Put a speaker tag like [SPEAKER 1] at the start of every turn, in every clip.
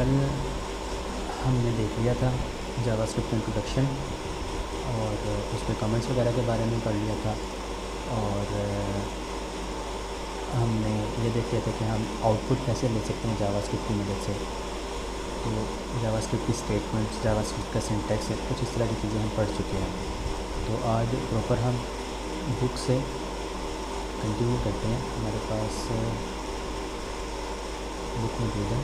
[SPEAKER 1] कल हमने देख लिया था जावास्क्रिप्ट इंट्रोडक्शन और उस पर कमेंट्स वगैरह के बारे में पढ़ लिया था। और हमने ये देख लिया था कि हम आउटपुट कैसे ले सकते हैं जावास्क्रिप्ट की मदद से। तो जावास्क्रिप्ट की स्टेटमेंट्स, जावास्क्रिप्ट का सिंटैक्स, कुछ इस तरह की चीज़ें हम पढ़ चुके हैं। तो आज प्रॉपर हम बुक से कंटिन्यू करते हैं। हमारे पास बुक मौजूद है,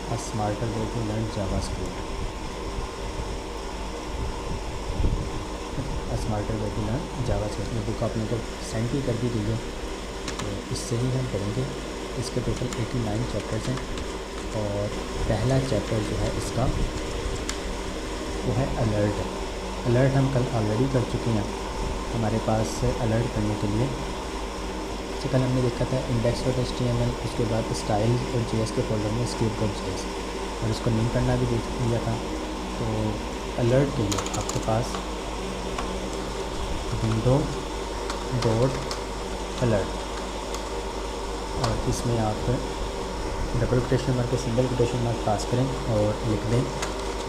[SPEAKER 1] a smarter way to learn JavaScript, a smarter way to learn JavaScript. ये बुक आपने तो सेंड भी कर दी गई है, तो इससे ही हम पढ़ेंगे। इसके टोटल 89 चैप्टर्स हैं और पहला चैप्टर जो है इसका वो है अलर्ट। अलर्ट हम कल ऑलरेडी कर चुके हैं। हमारे पास अलर्ट करने के लिए तो कल हमने देखा था index.html, उसके बाद स्टाइल और JS के फोल्डर में script.js, और इसको लिंक करना भी देख लिया था। तो अलर्ट के लिए आपके पास विंडो डॉट अलर्ट, और इसमें आप डबल कोटेशन मार्क के सिंगल कोटेशन मार्क पास करें और लिख दें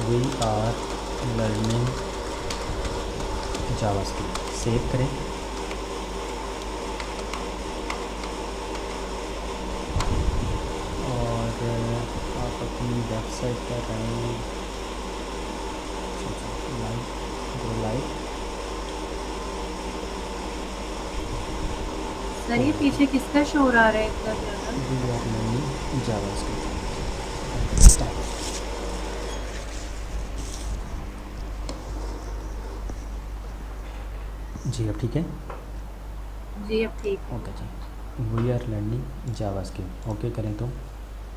[SPEAKER 1] we are learning JavaScript. Save करें और आप अपनी वेबसाइट पर रहें, लाइव
[SPEAKER 2] सर ये पीछे किसका शोर आ रहा है इतना ज़्यादा?
[SPEAKER 1] We are learning JavaScript. जी अब ठीक है?
[SPEAKER 2] जी अब ठीक है।
[SPEAKER 1] ओके जी, we are learning JavaScript okay करें तो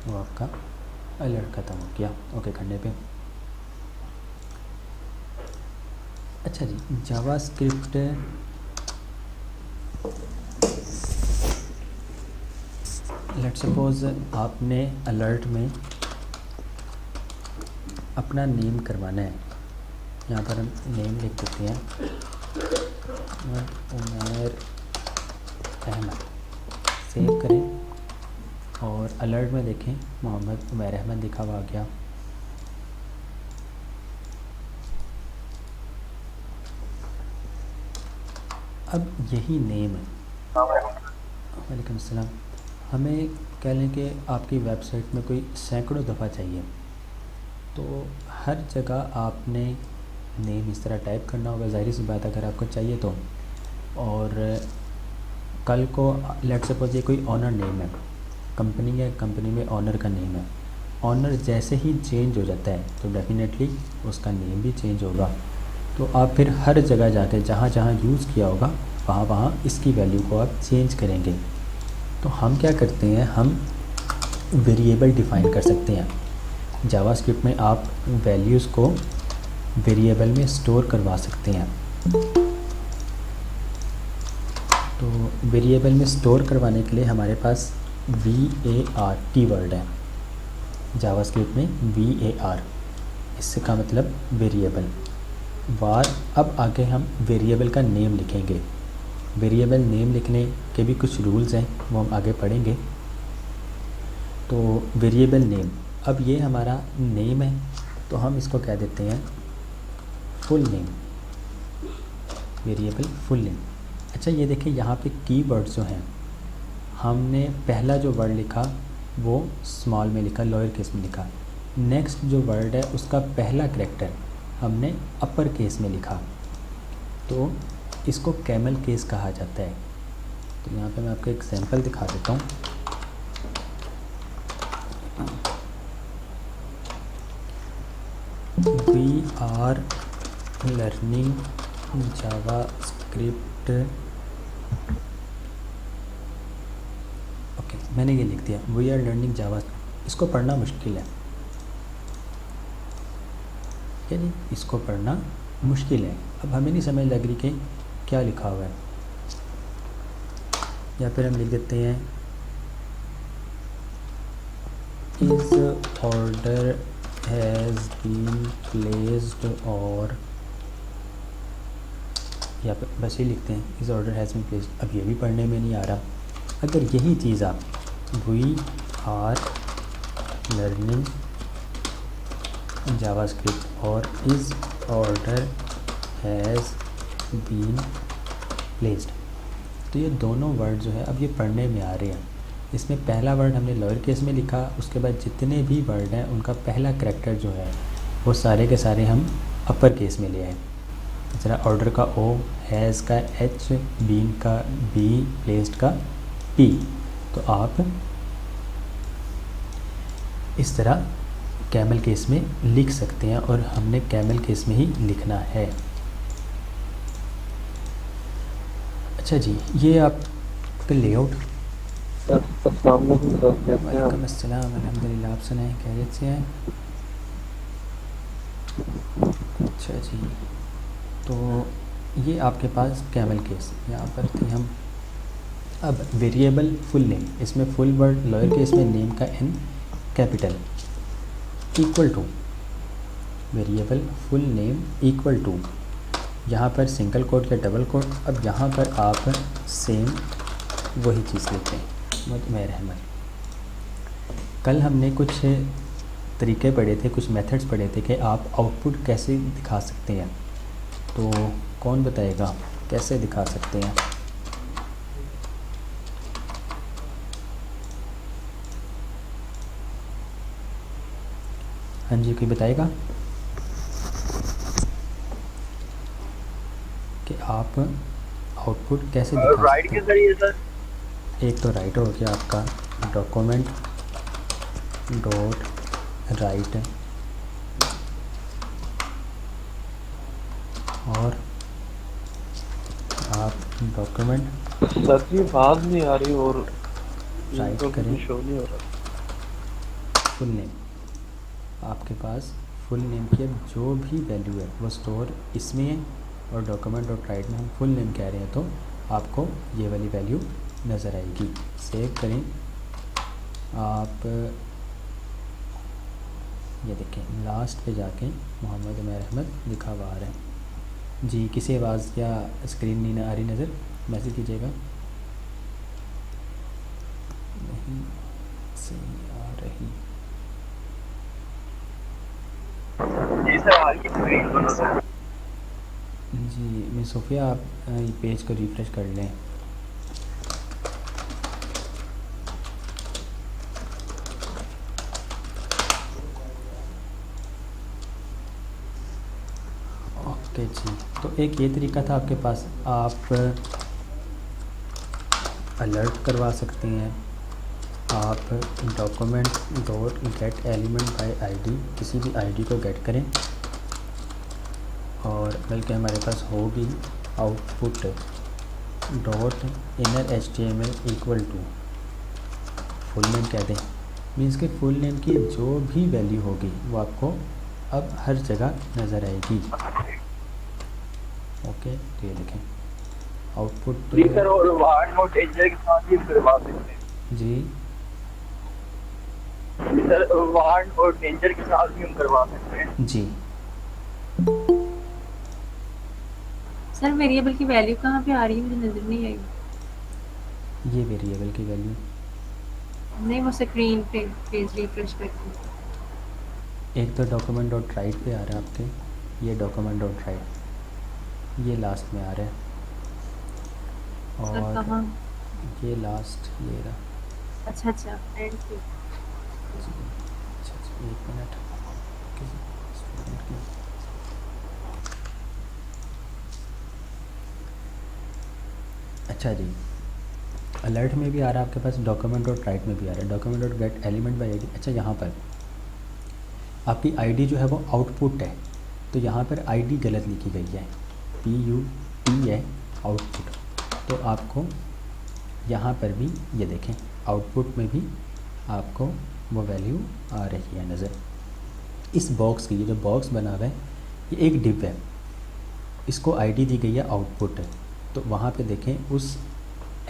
[SPEAKER 1] वो आपका अलर्ट ख़त्म हो गया ओके करने पे। अच्छा जी, जावास्क्रिप्ट लेट सपोज आपने अलर्ट में अपना नेम करवाना है। यहाँ पर हम नेम लिख देते हैं उमर अहमद। सेव करें और अलर्ट में देखें मोहम्मद उमर अहमद लिखा हुआ आ गया। अब यही नेम है, वालेकुम अस्सलाम, हमें कह लें कि आपकी वेबसाइट में कोई सैकड़ों दफ़ा चाहिए, तो हर जगह आपने नेम इस तरह टाइप करना होगा। ज़ाहिर सी बात अगर आपको चाहिए तो। और कल को लेट सपोज ये कोई ऑनर नेम है, कंपनी है, कंपनी में ऑनर का नेम है। ऑनर जैसे ही चेंज हो जाता है तो डेफिनेटली उसका नेम भी चेंज होगा। तो आप फिर हर जगह जाके जहाँ जहाँ यूज़ किया होगा वहाँ वहाँ इसकी वैल्यू को आप चेंज करेंगे। तो हम क्या करते हैं, हम वेरिएबल डिफ़ाइन कर सकते हैं। जावास्क्रिप्ट में आप वैल्यूज़ को वेरिएबल में स्टोर करवा सकते हैं। तो वेरिएबल में स्टोर करवाने के लिए हमारे पास var कीवर्ड है। जावास्क्रिप्ट में var, इससे का मतलब वेरिएबल var। अब आगे हम वेरिएबल का नेम लिखेंगे। वेरिएबल नेम लिखने के भी कुछ रूल्स हैं, वो हम आगे पढ़ेंगे। तो वेरिएबल नेम, अब ये हमारा नेम है तो हम इसको कह देते हैं full name, variable full name. अच्छा ये देखिए यहाँ पे कीवर्ड्स जो हैं, हमने पहला जो वर्ड लिखा वो स्मॉल में लिखा, लोअर केस में लिखा। नेक्स्ट जो वर्ड है उसका पहला करैक्टर हमने अपर केस में लिखा, तो इसको कैमल केस कहा जाता है। तो यहाँ पे मैं आपको एक सैंपल दिखा देता हूँ। We are learning JavaScript, okay मैंने ये लिख दिया वी आर लर्निंग जावा। इसको पढ़ना मुश्किल है, ठीक है जी, इसको पढ़ना मुश्किल है। अब हमें नहीं समझ लग रही कि क्या लिखा हुआ है, या फिर हम लिख देते हैं इस ऑर्डर हैज़ बीन प्लेस्ड, और या फिर बस ये लिखते हैं इस ऑर्डर हैज़ बीन प्लेस्ड। अब ये भी पढ़ने में नहीं आ रहा। अगर यही चीज़ आप वी आर लर्निंग जावास्क्रिप्ट और is order has been placed. तो ये दोनों वर्ड जो है अब ये पढ़ने में आ रहे हैं। इसमें पहला वर्ड हमने लोअर केस में लिखा, उसके बाद जितने भी वर्ड हैं उनका पहला करैक्टर जो है वो सारे के सारे हम अपर केस में ले आए। जरा ऑर्डर का ओ, हैज़ का एच, बीन का बी, प्लेस्ड का पी। तो आप इस तरह कैमल केस में लिख सकते हैं और हमने कैमल केस में ही लिखना है। अच्छा जी, ये आपका लेआउट। वालेकुम अस्सलाम, अल्हम्दुलिल्लाह। आप सुनाएं, खैरियत से हैं? अच्छा जी, तो ये आपके पास कैमल केस यहाँ पर थे हम। अब वेरिएबल फुल नेम, इसमें फुल वर्ड लोअर केस में, नेम का N capital, equal to variable full name equal to, यहाँ पर सिंगल कोट या डबल कोट। अब यहाँ पर आप सेम वही चीज़ लिखते हैं, मुतमईन रहमत। कल हमने कुछ तरीके पढ़े थे, कुछ मेथड्स पढ़े थे कि आप आउटपुट कैसे दिखा सकते हैं। तो कौन बताएगा कैसे दिखा सकते हैं? हाँ जी, कोई बताएगा कि आप आउटपुट कैसे दिखा
[SPEAKER 3] राइट
[SPEAKER 1] सकते
[SPEAKER 3] के
[SPEAKER 1] हैं?
[SPEAKER 3] जरिए सर।
[SPEAKER 1] एक तो राइट हो गया आपका, डॉक्यूमेंट डॉट राइट, और आप डॉक्यूमेंट
[SPEAKER 3] सर जी आवाज नहीं आ रही और
[SPEAKER 1] राइट करें
[SPEAKER 3] शो नहीं हो रहा।
[SPEAKER 1] Full name. आपके पास फुल नेम की अब जो भी वैल्यू है वो स्टोर इसमें है, और डॉक्यूमेंट डॉट राइट में हम फुल नेम कह रहे हैं तो आपको ये वाली वैल्यू नज़र आएगी। सेव करें आप, ये देखें लास्ट पे जाके मोहम्मद उमैर अहमद लिखा हुआ आ रहा है जी। किसी आवाज़ या स्क्रीन नहीं आ रही नज़र, मैसेज कीजिएगा। नहीं सही आ रही
[SPEAKER 3] जी सर, आगे स्क्रीन पर नजर।
[SPEAKER 1] जी। मिस सोफिया, आप ये पेज को रिफ़्रेश कर लें। ओके जी, तो एक ये तरीका था आपके पास, आप अलर्ट करवा सकते हैं। आप document dot get element by ID, किसी भी आईडी को गेट करें, और बल्कि हमारे पास हो भी output dot inner HTML equal to full name कह दें। मीन्स के फुल नेम की जो भी वैल्यू होगी वो आपको अब हर जगह नज़र आएगी। ओके, तो ये देखें आउटपुट।
[SPEAKER 3] जी सर, और वार्ड मोड डेंजर के साथ भी करवा सकते हैं।
[SPEAKER 1] जी
[SPEAKER 3] सर वार्ड और डेंजर के साथ भी हम करवा सकते हैं।
[SPEAKER 1] जी।
[SPEAKER 2] सर वेरिएबल की वैल्यू कहाँ पे आ रही है, मुझे नज़र नहीं आई।
[SPEAKER 1] ये वेरिएबल की वैल्यू
[SPEAKER 2] नहीं, वो स्क्रीन पे पेज रिफ्रेश करके।
[SPEAKER 1] एक तो डॉक्यूमेंट डॉट राइट पे आ रहा है आपके, ये डॉक्यूमेंट डॉट राइट ये लास्ट में आ रहा है,
[SPEAKER 2] सर
[SPEAKER 1] और
[SPEAKER 2] कहाँ?
[SPEAKER 1] ये लास्ट ये रहा।
[SPEAKER 2] अच्छा अच्छा, एंड पे।
[SPEAKER 1] अच्छा अच्छा, एक मिनट। किसी स्टूडेंट की अच्छा जी, अलर्ट में भी आ रहा है आपके पास, डॉक्यूमेंट डॉट राइट में भी आ रहा है, document dot get element by ID. अच्छा, यहाँ पर आपकी आईडी जो है वो आउटपुट है, तो यहाँ पर आईडी गलत लिखी गई है, PUT है आउटपुट। तो आपको यहाँ पर भी ये देखें आउटपुट में भी आपको वो वैल्यू आ रही है नज़र। इस बॉक्स की, ये जो बॉक्स बना हुआ है ये एक डिव है, इसको आईडी दी गई है आउटपुट है। तो वहाँ पे देखें उस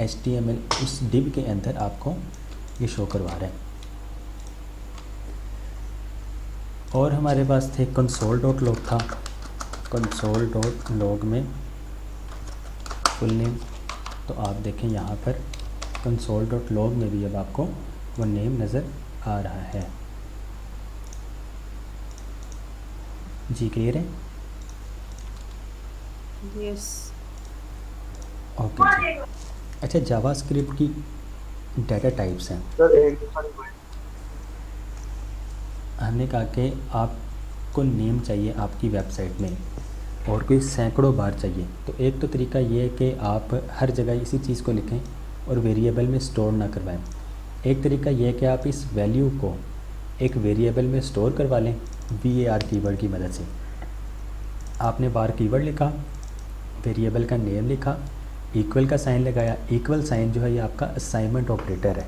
[SPEAKER 1] HTML उस डिव के अंदर आपको ये शो करवा रहा है। और हमारे पास थे कंसोल डॉट लॉग था, कंसोल डॉट लॉग में फुल नेम। तो आप देखें यहाँ पर कंसोल डॉट लॉग में भी अब आपको वो नेम नज़र आ रहा है। जी क्लियर है?
[SPEAKER 2] यस।
[SPEAKER 1] ओके जी। अच्छा, जावास्क्रिप्ट की डाटा टाइप्स हैं।
[SPEAKER 3] सर एक दूसरा
[SPEAKER 1] हमने कहा कि आपको नेम चाहिए आपकी वेबसाइट में और कोई सैकड़ों बार चाहिए, तो एक तो तरीका ये है कि आप हर जगह इसी चीज़ को लिखें और वेरिएबल में स्टोर ना करवाएं। एक तरीका ये है कि आप इस वैल्यू को एक वेरिएबल में स्टोर करवा लें var कीवर्ड की मदद से। आपने var कीवर्ड लिखा, वेरिएबल का नेम लिखा, इक्वल का साइन लगाया। इक्वल साइन जो है ये आपका असाइनमेंट ऑपरेटर है।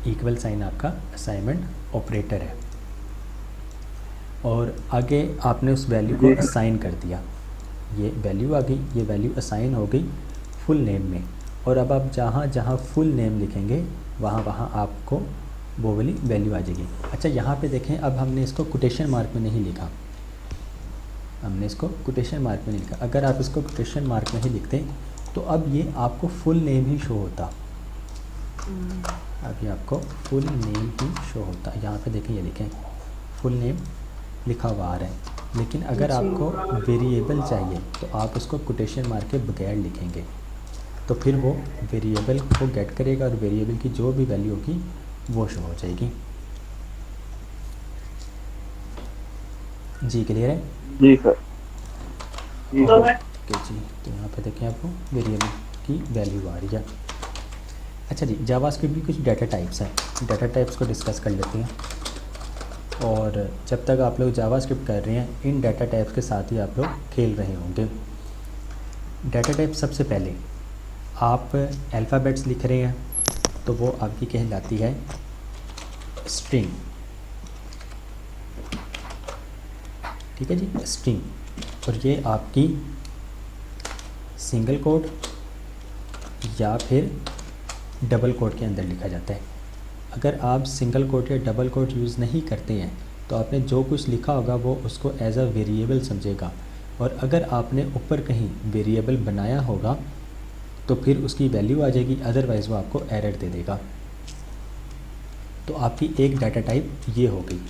[SPEAKER 1] इक्वल साइन आपका असाइनमेंट ऑपरेटर है। और आगे आपने उस वैल्यू को असाइन कर दिया, ये वैल्यू आ गई, ये वैल्यू असाइन हो गई फुल नेम में। और अब आप जहाँ जहाँ फुल नेम लिखेंगे वहाँ वहाँ आपको वो वाली वैल्यू आ जाएगी। अच्छा, यहाँ पे देखें, अब हमने इसको कोटेशन मार्क में नहीं लिखा, हमने इसको कोटेशन मार्क में नहीं लिखा। अगर आप इसको कोटेशन मार्क में ही लिखते तो अब ये आपको फुल नेम ही शो होता। अभी आपको फुल नेम ही शो होता। यहाँ पे देखें, ये लिखें फुल नेम लिखा हुआ आ रहा है। लेकिन अगर आपको वेरिएबल चाहिए तो आप उसको कोटेशन मार्क के बगैर लिखेंगे, तो फिर वो वेरिएबल को गेट करेगा और वेरिएबल की जो भी वैल्यू होगी वो शो हो जाएगी। जी क्लियर है?
[SPEAKER 3] जी सर। जी सर।
[SPEAKER 1] ओके जी, तो यहाँ पे देखें आपको वेरिएबल की वैल्यू आ रही है। अच्छा जी, जावास्क्रिप्ट की कुछ डाटा टाइप्स हैं, डाटा टाइप्स को डिस्कस कर लेते हैं। और जब तक आप लोग जावास्क्रिप्ट कर रहे हैं, इन डाटा टाइप्स के साथ ही आप लोग खेल रहे होंगे। डाटा टाइप, सबसे पहले आप अल्फ़ाबेट्स लिख रहे हैं तो वो आपकी कहलाती है स्ट्रिंग। ठीक है जी, स्ट्रिंग। और ये आपकी सिंगल कोड या फिर डबल कोड के अंदर लिखा जाता है। अगर आप सिंगल कोट या डबल कोट यूज़ नहीं करते हैं तो आपने जो कुछ लिखा होगा वो उसको एज अ वेरिएबल समझेगा, और अगर आपने ऊपर कहीं वेरिएबल बनाया होगा तो फिर उसकी वैल्यू आ जाएगी, अदरवाइज़ वो आपको एरर दे देगा। तो आपकी एक डाटा टाइप ये हो गई।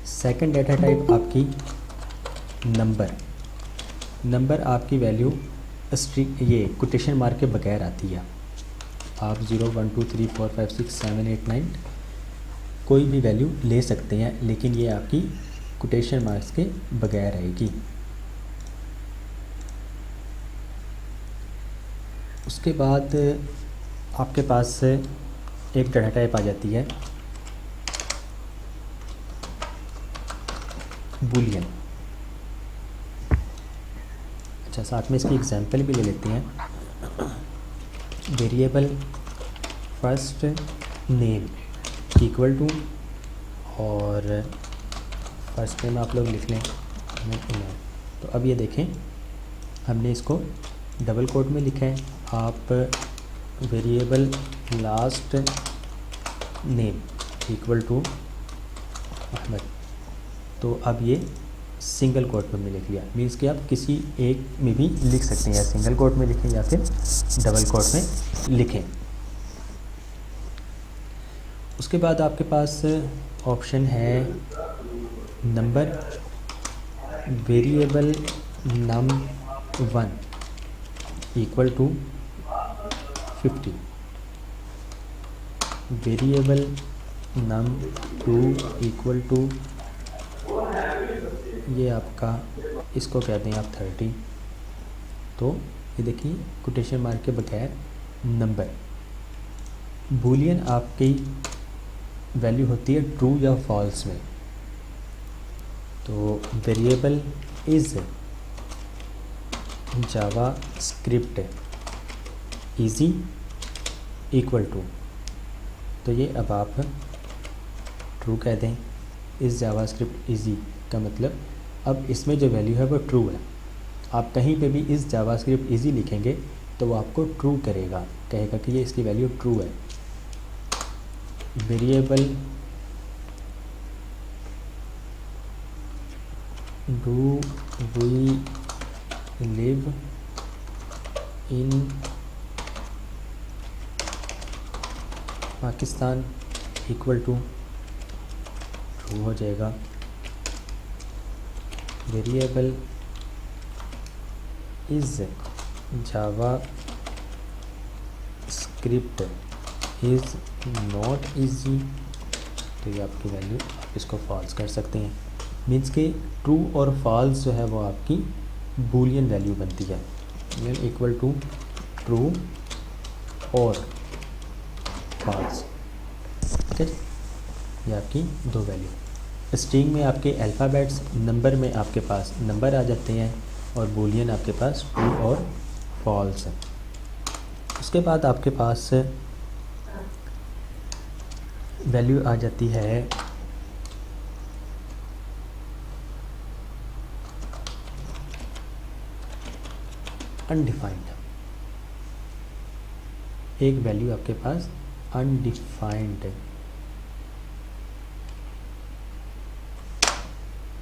[SPEAKER 1] सेकंड डाटा टाइप आपकी नंबर। नंबर आपकी वैल्यू स्ट्रिंग, ये कोटेशन मार्क के बगैर आती है। आप 0 1 2 3 4 5 6 7 8 9 कोई भी वैल्यू ले सकते हैं, लेकिन ये आपकी कोटेशन मार्क्स के बगैर आएगी। उसके बाद आपके पास एक डाटा टाइप आ जाती है बूलियन। अच्छा, साथ में इसकी एग्जांपल भी ले लेते हैं। Variable first name equal to, और फर्स्ट नेम आप लोग लिख लें तो अब ये देखें, हमने इसको डबल कोट में लिखा है। आप variable last name equal to Ahmad, तो अब ये सिंगल कोट में लिख लिया। मीन्स कि आप किसी एक में भी लिख सकते हैं, या सिंगल कोट में लिखें या फिर डबल कोट में लिखें। उसके बाद आपके पास ऑप्शन है number, variable num1 equal to 50, variable num2 equal to, ये आपका इसको कहते हैं आप 30। तो ये देखिए कोटेशन मार्क के बगैर नंबर। बूलियन आपकी वैल्यू होती है ट्रू या फॉल्स में। तो variable is JavaScript easy equal to, तो ये अब आप ट्रू कह दें। इस जावा स्क्रिप्ट इजी का मतलब अब इसमें जो वैल्यू है वो ट्रू है। आप कहीं पे भी इस जावा स्क्रिप्ट इजी लिखेंगे तो वो आपको ट्रू करेगा, कहेगा कि ये इसकी वैल्यू ट्रू है। Variable do we live in Pakistan equal to true हो जाएगा। Variable is JavaScript is not easy, तो ये आपकी वैल्यू आप इसको फॉल्स कर सकते हैं। मीन्स कि ट्रू और फॉल्स जो है वो आपकी बूलियन वैल्यू बनती है, मीन इक्वल टू ट्रू और फॉल्स। ठीक है, ये आपकी दो वैल्यू। स्ट्रिंग में आपके अल्फ़ाबेट्स, नंबर में आपके पास नंबर आ जाते हैं और बूलियन आपके पास ट्रू और फॉल्स है। उसके बाद आपके पास वैल्यू आ जाती है अनडिफाइंड। एक वैल्यू आपके पास अनडिफाइंड है,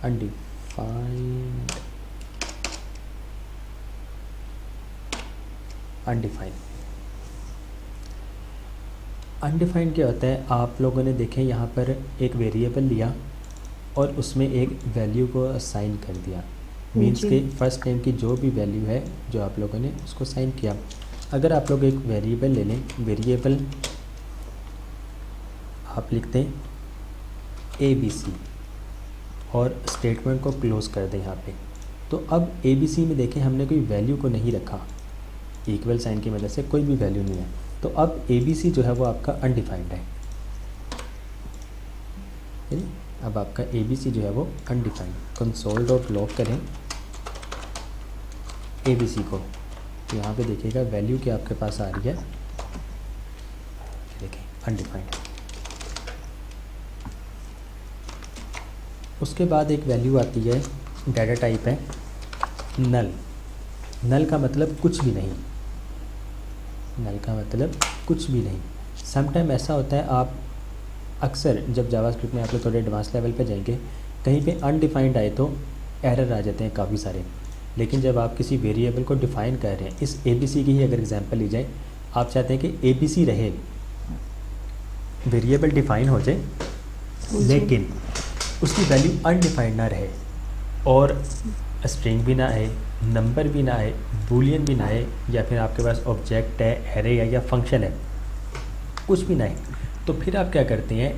[SPEAKER 1] अनडिफाइंड अनडिफाइंड क्या होता है? आप लोगों ने देखें यहाँ पर एक वेरिएबल लिया और उसमें एक वैल्यू को असाइन कर दिया। मीन्स के फर्स्ट नेम की जो भी वैल्यू है जो आप लोगों ने उसको असाइन किया। अगर आप लोग एक वेरिएबल ले लें, वेरिएबल आप लिखते हैं ABC और स्टेटमेंट को क्लोज कर दें यहाँ पे, तो अब ABC में देखें हमने कोई वैल्यू को नहीं रखा, इक्वल साइन की वजह से कोई भी वैल्यू नहीं है, तो अब ABC जो है वो आपका अनडिफाइंड है। अब आपका ABC जो है वो अनडिफाइंड। कंसोल डॉट लॉग करें ABC को, तो यहाँ पे देखिएगा वैल्यू क्या आपके पास आ रही है, देखें अनडिफाइंड। उसके बाद एक वैल्यू आती है, डाटा टाइप है नल। नल का मतलब कुछ भी नहीं, नल का मतलब कुछ भी नहीं। समटाइम ऐसा होता है, आप अक्सर जब जावास्क्रिप्ट में आप लोग थोड़े एडवांस लेवल पे जाएंगे, कहीं पे अनडिफाइंड आए तो एरर आ जाते हैं काफ़ी सारे। लेकिन जब आप किसी वेरिएबल को डिफ़ाइन कर रहे हैं, इस ABC की ही अगर एग्जांपल ली जाए, आप चाहते हैं कि ABC रहे, वेरिएबल डिफ़ाइन हो जाए लेकिन उसकी वैल्यू अनडिफाइंड ना रहे और स्ट्रिंग भी ना आए, नंबर भी ना आए, बूलियन भी ना आए, या फिर आपके पास ऑब्जेक्ट है, एरे है या फंक्शन है, कुछ भी ना आए, तो फिर आप क्या करते हैं,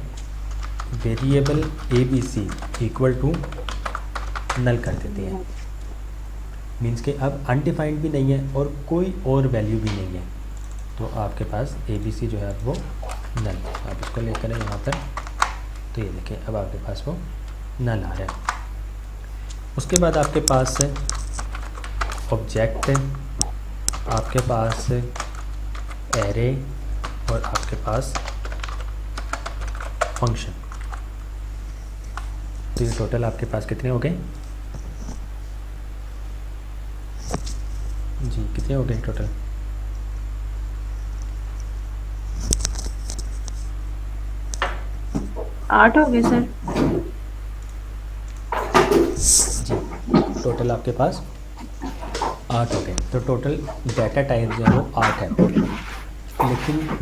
[SPEAKER 1] variable ABC equal to null कर देते हैं। मीन्स के अब अनडिफाइंड भी नहीं है और कोई और वैल्यू भी नहीं है, तो आपके पास ABC जो है वो नल। आप इसको लेकर यहाँ पर, तो ये देखें अब आपके पास वो नल आ रहा है। उसके बाद आपके पास ऑब्जेक्ट है, आपके पास एरे और आपके पास फंक्शन। तो ये टोटल आपके पास कितने हो गए जी, कितने हो गए टोटल?
[SPEAKER 2] आठ हो गए सर।
[SPEAKER 1] जी, टोटल आपके पास 8 हो गए। तो टोटल डाटा टाइप जो है वो 8 है। लेकिन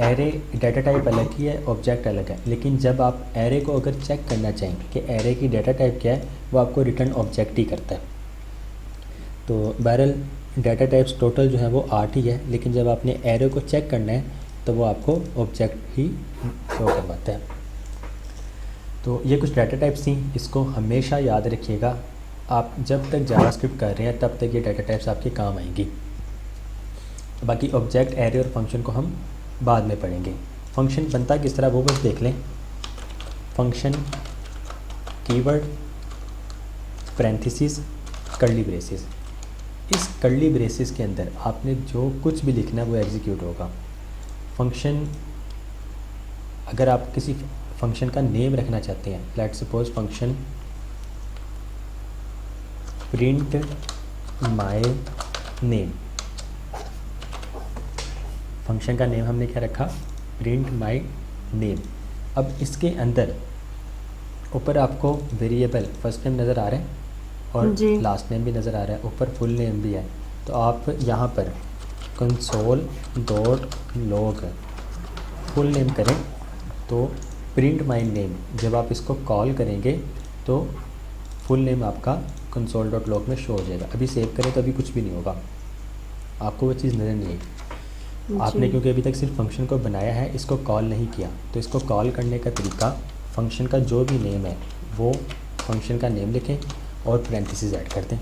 [SPEAKER 1] एरे डाटा टाइप अलग ही है, ऑब्जेक्ट अलग है। लेकिन जब आप एरे को अगर चेक करना चाहेंगे कि एरे की डाटा टाइप क्या है, वो आपको रिटर्न ऑब्जेक्ट ही करता है। तो बहरहाल डाटा टाइप्स टोटल जो है वो 8 ही है, लेकिन जब आपने एरे को चेक करना है तो वो आपको ऑब्जेक्ट ही शो करवाता है। तो ये कुछ डाटा टाइप्स थी, इसको हमेशा याद रखिएगा। आप जब तक जावास्क्रिप्ट कर रहे हैं तब तक ये डाटा टाइप्स आपके काम आएंगी। बाकी ऑब्जेक्ट, एरे और फंक्शन को हम बाद में पढ़ेंगे। फंक्शन बनता किस तरह वो बस देख लें। Function keyword, parenthesis, curly braces. इस कर्ली ब्रेसेस के अंदर आपने जो कुछ भी लिखना है वो एग्जीक्यूट होगा। फंक्शन, अगर आप किसी फंक्शन का नेम रखना चाहते हैं, let's suppose function print my name, function का नेम हमने क्या रखा, प्रिंट माय नेम। अब इसके अंदर ऊपर आपको वेरिएबल फर्स्ट नेम नज़र आ रहा है और लास्ट नेम भी नज़र आ रहा है, ऊपर फुल नेम भी है। तो आप यहाँ पर console dot log full name करें तो प्रिंट माय नेम, जब आप इसको कॉल करेंगे तो फुल नेम आपका console.log में शो हो जाएगा। अभी सेव करें तो अभी कुछ भी नहीं होगा, आपको वो चीज़ नज़र नहीं आएगी। आपने
[SPEAKER 2] जी
[SPEAKER 1] क्योंकि अभी तक सिर्फ फंक्शन को बनाया है, इसको कॉल नहीं किया, तो इसको कॉल करने का तरीका, फंक्शन का जो भी नेम है वो फंक्शन का नेम लिखें और पैरेंथेसिस ऐड कर दें,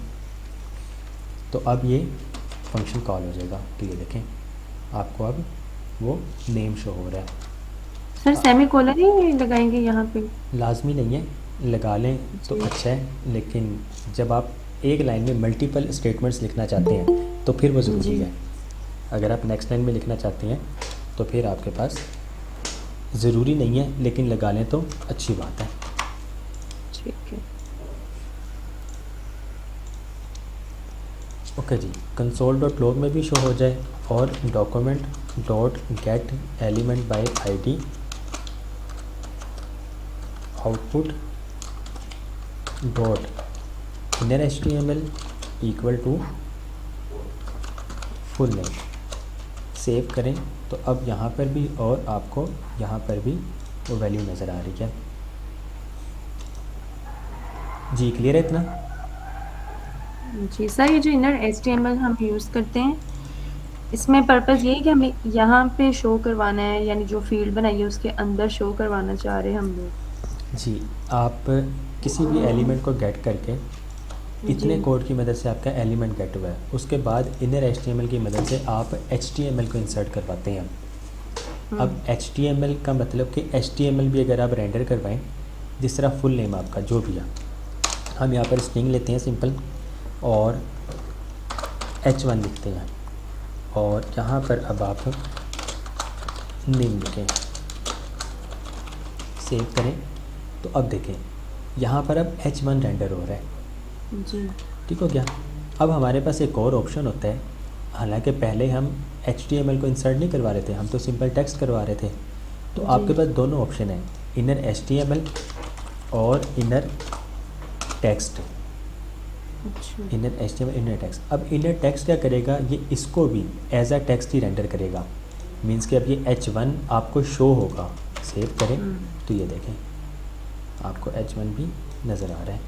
[SPEAKER 1] तो अब ये फंक्शन कॉल हो जाएगा। तो ये देखें आपको अब वो नेम शो हो रहा है।
[SPEAKER 2] सर, सेमी कोलन ही लगाएंगे यहाँ पे?
[SPEAKER 1] लाजमी नहीं है, लगा लें तो
[SPEAKER 2] जी
[SPEAKER 1] अच्छा है, लेकिन जब आप एक लाइन में मल्टीपल स्टेटमेंट्स लिखना चाहते हैं तो फिर वो ज़रूरी
[SPEAKER 2] जी
[SPEAKER 1] है। अगर आप नेक्स्ट लाइन में लिखना चाहते हैं तो फिर आपके पास ज़रूरी नहीं है, लेकिन लगा लें तो अच्छी बात है।
[SPEAKER 2] ठीक है।
[SPEAKER 1] ओके जी, console.log में भी शो हो जाए और document.get element by id output dot inner html equal to full name. Save करें तो अब यहाँ पर भी और आपको यहाँ पर भी वो वैल्यू नज़र आ रही है। जी क्लियर है इतना?
[SPEAKER 2] जी सर, ये जो इनर HTML हम यूज़ करते हैं, इसमें पर्पज़ ये है कि हमें यहाँ पे शो करवाना है, यानी जो फील्ड बनाई है उसके अंदर शो करवाना चाह रहे हैं हम लोग।
[SPEAKER 1] जी, आप किसी भी एलिमेंट को गेट करके, इतने
[SPEAKER 2] जी
[SPEAKER 1] कोड की मदद से आपका एलिमेंट गेट हुआ है, उसके बाद इनर HTML की मदद से आप HTML को इंसर्ट करवाते हैं। अब HTML का मतलब कि HTML भी अगर आप रेंडर करवाएं, जिस तरह फुल नेम आपका जो भी है, हम यहाँ पर स्ट्रिंग लेते हैं सिंपल और h1 लिखते हैं और यहाँ पर अब आप नेम लिखें, सेव करें तो अब देखें यहाँ पर अब h1 रेंडर हो रहा है।
[SPEAKER 2] जी
[SPEAKER 1] ठीक हो गया। अब हमारे पास एक और ऑप्शन होता है, हालांकि पहले हम HTML को इंसर्ट नहीं करवा रहे थे, हम तो सिंपल टेक्स्ट करवा रहे थे। तो आपके
[SPEAKER 2] जी
[SPEAKER 1] पास दोनों ऑप्शन हैं, इनर HTML और इनर टेक्स्ट।
[SPEAKER 2] अच्छा
[SPEAKER 1] इनर HTML इनर टेक्स्ट। अब इनर टेक्स्ट क्या करेगा, ये इसको भी एज अ टेक्स्ट ही रेंडर करेगा। मींस कि अब ये h1 आपको शो होगा। सेव करें तो ये देखें आपको h1 भी नज़र आ रहा है,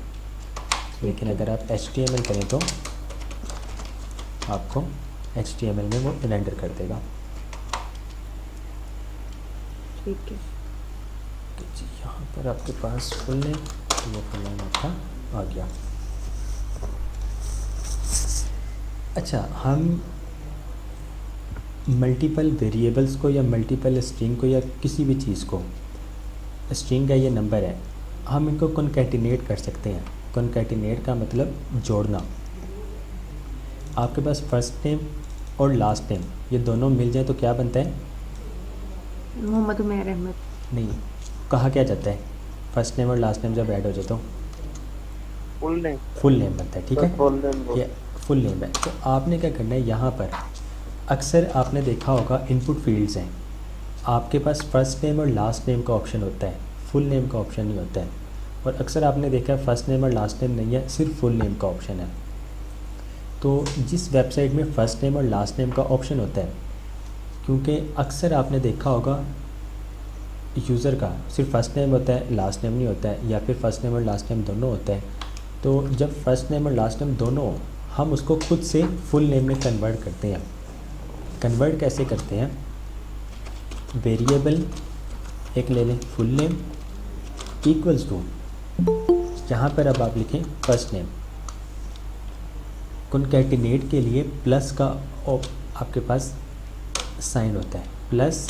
[SPEAKER 1] लेकिन अगर आप HTML करें तो आपको HTML में वो रेंडर कर देगा।
[SPEAKER 2] ठीक है।
[SPEAKER 1] तो जी यहाँ पर आपके पास फुल नेम, ये फुल नेम आपका आ गया। अच्छा, हम मल्टीपल वेरिएबल्स को या मल्टीपल स्ट्रिंग को या किसी भी चीज़ को, स्ट्रिंग का ये नंबर है, हम इनको कॉन्कैटिनेट कर सकते हैं। कॉन्कैटिनेट का मतलब जोड़ना। आपके पास फर्स्ट नेम और लास्ट नेम ये दोनों मिल जाए तो क्या बनता है?
[SPEAKER 2] मोहम्मद उमैर अहमद।
[SPEAKER 1] नहीं, कहा क्या जाता है? फर्स्ट नेम और लास्ट नेम जब ऐड हो जाए तो
[SPEAKER 3] फुल नेम
[SPEAKER 1] फुल नेम बनता है। ठीक है,
[SPEAKER 3] फुल नेम
[SPEAKER 1] ये फुल नेम है। तो आपने क्या करना है, यहाँ पर अक्सर आपने देखा होगा इनपुट फील्ड्स हैं, आपके पास फर्स्ट नेम और लास्ट नेम का ऑप्शन होता है, फुल नेम का ऑप्शन नहीं होता है। और अक्सर आपने देखा है फर्स्ट नेम और लास्ट नेम नहीं है, सिर्फ फुल नेम का ऑप्शन है। तो जिस वेबसाइट में फ़र्स्ट नेम और लास्ट नेम का ऑप्शन होता है, क्योंकि अक्सर आपने देखा होगा यूज़र का सिर्फ फर्स्ट नेम होता है, लास्ट नेम नहीं होता है, या फिर फर्स्ट नेम और लास्ट नेम दोनों होता है। तो जब फर्स्ट नेम और लास्ट नेम दोनों हो, हम उसको खुद से फुल नेम में कन्वर्ट करते हैं। कन्वर्ट कैसे करते हैं? वेरिएबल एक ले लें, फुल नेम इक्वल्स टू, यहाँ पर अब आप लिखें फर्स्ट नेम। कॉन्कैटिनेट के लिए प्लस का आपके पास साइन होता है, प्लस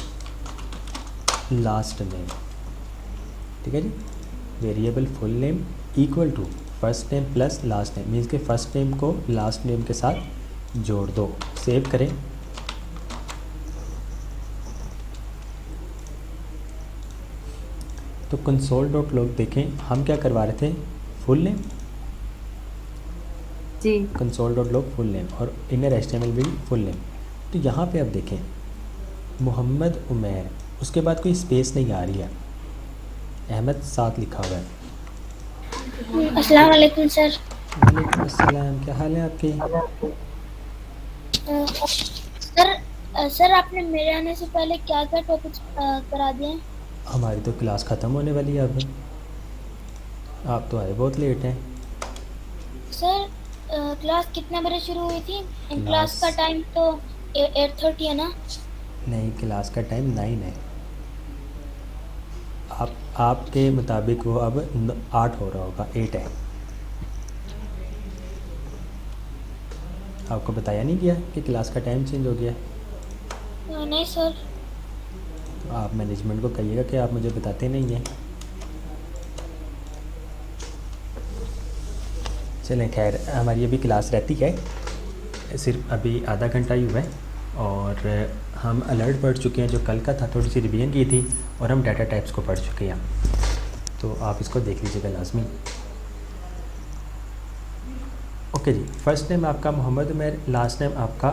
[SPEAKER 1] लास्ट नेम। ठीक है जी, variable full name equal to first name plus last name, means के फर्स्ट नेम को लास्ट नेम के साथ जोड़ दो। सेव करें तो console.log देखें, हम क्या करवा रहे थे? फुल नेम,
[SPEAKER 2] जी
[SPEAKER 1] console.log फुल नेम और इनर HTML भी फुल नेम। तो यहाँ पे अब देखें मोहम्मद उमैर, उसके बाद कोई स्पेस नहीं आ रही है, अहमद साथ लिखा हुआ है।
[SPEAKER 4] अस्सलाम वालेकुम सर।
[SPEAKER 1] वालेकुम अस्सलाम, क्या हाल है आपके?
[SPEAKER 4] सर आपने मेरे आने से पहले क्या क्या टॉपिक्स करा दिए हैं?
[SPEAKER 1] हमारी तो क्लास ख़त्म होने वाली है अब, आप तो आए बहुत लेट हैं।
[SPEAKER 4] सर क्लास कितने बजे शुरू हुई थी? क्लास
[SPEAKER 1] क्लास
[SPEAKER 4] का टाइम तो 8:30 है ना?
[SPEAKER 1] नहीं, क्लास का टाइम 9 है। आपके मुताबिक वो अब 8 हो रहा होगा, 8 है। आपको बताया नहीं गया कि क्लास का टाइम चेंज हो गया?
[SPEAKER 4] नहीं सर।
[SPEAKER 1] आप मैनेजमेंट को कहिएगा कि आप मुझे बताते नहीं हैं। चलें, खैर हमारी अभी क्लास रहती है, सिर्फ अभी आधा घंटा ही हुआ है और हम अलर्ट पढ़ चुके हैं। जो कल का था थोड़ी सी रिवीजन की थी और हम डाटा टाइप्स को पढ़ चुके हैं, तो आप इसको देख लीजिएगा लाजमी। ओके जी, फ़र्स्ट नेम आपका मोहम्मद उमर, लास्ट नेम आपका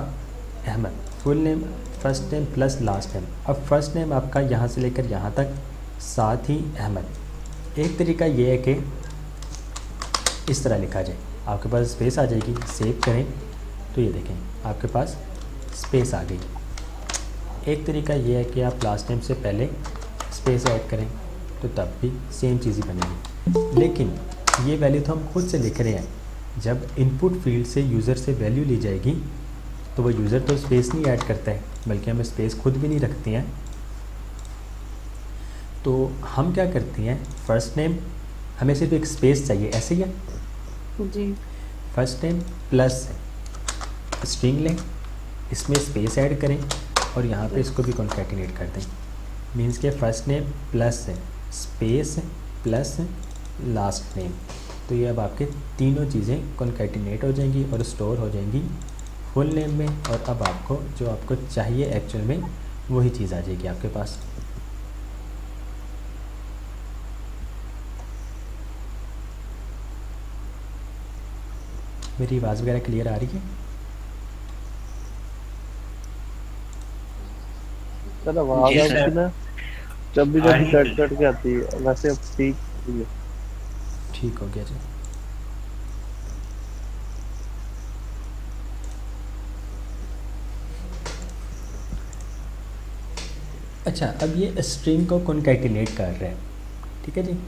[SPEAKER 1] Ahmad, full name first name plus last name. अब फर्स्ट नेम आपका यहाँ से लेकर यहाँ तक, साथ ही अहमद। एक तरीका ये है कि इस तरह लिखा जाए, आपके पास स्पेस आ जाएगी, सेव करें तो ये देखें आपके पास स्पेस आ गई। एक तरीका ये है कि आप लास्ट नेम से पहले स्पेस ऐड करें तो तब भी सेम चीज़ ही बनेगी, लेकिन ये वैल्यू तो हम खुद से लिख रहे हैं। जब इनपुट फील्ड से यूज़र से वैल्यू ली जाएगी तो वो यूज़र तो स्पेस नहीं ऐड करता है, बल्कि हम स्पेस खुद भी नहीं रखते हैं। तो हम क्या करते हैं, फ़र्स्ट नेम हमें सिर्फ एक स्पेस चाहिए, ऐसे ही है
[SPEAKER 2] जी।
[SPEAKER 1] फर्स्ट नेम प्लस स्ट्रिंग लें, इसमें स्पेस ऐड करें और यहाँ पे इसको भी कॉन्कैटिनेट कर दें। मीन्स के first name plus space plus last name. तो ये अब आपके तीनों चीज़ें कॉन्कैटिनेट हो जाएंगी और स्टोर हो जाएंगी फुल नेम में, और अब आपको जो आपको चाहिए एक्चुअल में वही चीज़ आ जाएगी आपके पास। मेरी आवाज़ वगैरह क्लियर आ रही है?
[SPEAKER 5] सर आवाज
[SPEAKER 3] जी
[SPEAKER 5] आपकी
[SPEAKER 3] सर।
[SPEAKER 5] ना कभी
[SPEAKER 3] आ
[SPEAKER 5] कभी
[SPEAKER 3] रही
[SPEAKER 5] कट
[SPEAKER 3] है।
[SPEAKER 5] कट के आती है, वैसे अब ठीक है।
[SPEAKER 1] ठीक हो गया जी। अच्छा, अब ये स्ट्रिंग को कॉन्कैटिनेट कर रहे हैं, ठीक है जी।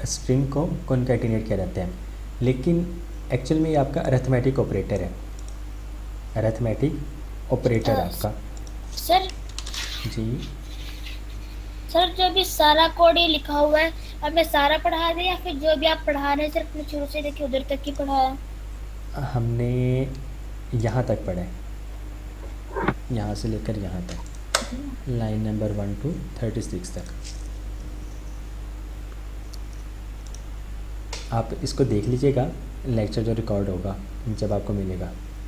[SPEAKER 1] स्ट्रिंग को कॉन्कैटिनेट किया जाता है, लेकिन एक्चुअल में ये आपका अरिथमेटिक ऑपरेटर है। अरिथमेटिक ऑपरेटर आपका
[SPEAKER 4] सर
[SPEAKER 1] जी।
[SPEAKER 4] सर जो भी सारा कोड ये लिखा हुआ है, हमें सारा पढ़ा दें या फिर जो भी आप पढ़ा रहे हैं सिर्फ अपने शुरू से लेके उधर तक ही पढ़ाया?
[SPEAKER 1] हमने यहाँ तक पढ़ा है, यहाँ से लेकर यहाँ तक, लाइन नंबर 1 to 36 तक। आप इसको देख लीजिएगा, लेक्चर जो रिकॉर्ड होगा जब आपको मिलेगा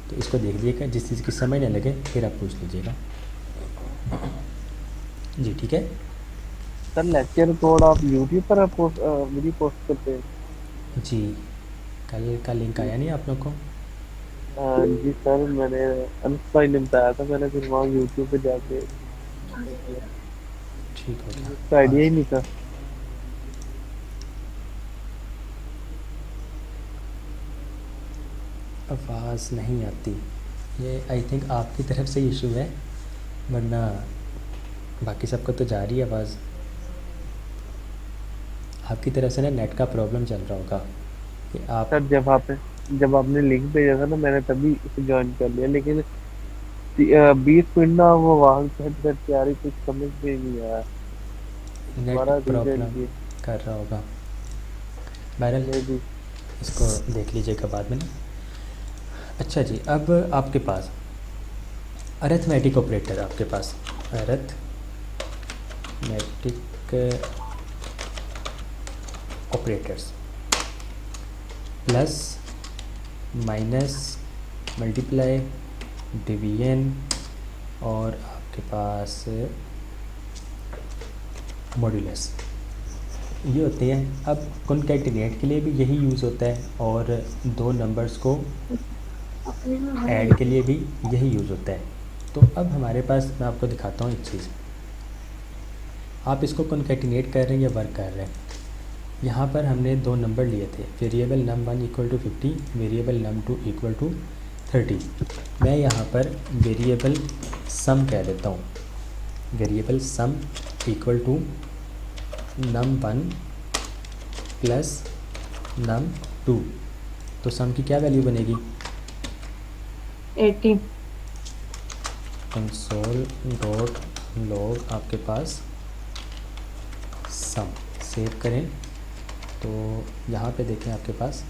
[SPEAKER 1] तो इसको देख लीजिएगा, जिस चीज़ की समझ न लगे फिर आप पूछ लीजिएगा जी, ठीक है।
[SPEAKER 5] सर लेक्चर कोड आप यूट्यूब पर वीडियो पोस्ट करते हैं?
[SPEAKER 1] जी, कल का लिंक आया नहीं आप लोग को?
[SPEAKER 5] जी सर, मैंने अनस भाई ने बताया था, मैंने फिर वहाँ यूट्यूब पे जाके
[SPEAKER 1] ठीक हो गया।
[SPEAKER 5] उसका आइडिया ही नहीं था।
[SPEAKER 1] आवाज़ नहीं आती, ये आई थिंक आपकी तरफ से इशू है, वरना बाकी सबको तो जा रही है आवाज़। आपकी तरफ से ना नेट का प्रॉब्लम चल रहा होगा कि आप
[SPEAKER 5] सर जब आपने लिंक भेजा था ना, मैंने तभी इसे ज्वाइन कर लिया, लेकिन 20 मिनट ना वो वहाँ से हट कर आ रही, कुछ समझ में नहीं आया।
[SPEAKER 1] नेट
[SPEAKER 5] दोबारा रीजन
[SPEAKER 1] प्रॉब्लम
[SPEAKER 5] की
[SPEAKER 1] कर रहा होगा। बहरहाल
[SPEAKER 5] मे भी।
[SPEAKER 1] इसको देख लीजिएगा बाद में ना। अच्छा जी, अब आपके पास अरिथमेटिक ऑपरेटर, आपके पास arithmetic operators plus minus multiply division और आपके पास मॉड्यूलस, ये होते हैं। अब कॉन्कैटिनेट के लिए भी यही यूज़ होता है और दो नंबर्स को ऐड के लिए भी यही यूज़ होता है। तो अब हमारे पास, मैं आपको दिखाता हूँ एक चीज़, आप इसको कॉन्कैटिनेट कर रहे हैं या वर्क कर रहे हैं। यहाँ पर हमने दो नंबर लिए थे, variable num1 equal to 50, variable num2 equal to 30। मैं यहाँ पर वेरिएबल सम कह देता हूँ, variable sum equal to num1 plus num2। तो सम की क्या वैल्यू बनेगी?
[SPEAKER 2] 80।
[SPEAKER 1] कंसोल डॉट लॉग आपके पास सम, सेव करें तो यहाँ पे देखें आपके पास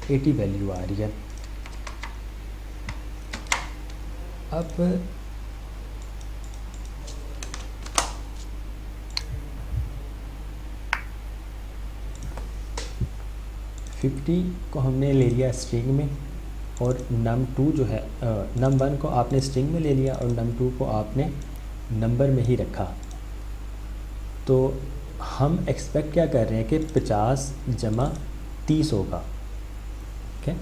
[SPEAKER 1] 80 वैल्यू आ रही है। अब फिफ्टी को हमने ले लिया स्ट्रिंग में, और num2 जो है num1 को आपने स्ट्रिंग में ले लिया और num2 को आपने नंबर में ही रखा। तो हम एक्सपेक्ट क्या कर रहे हैं कि 50 जमा 30 होगा, ठीक है,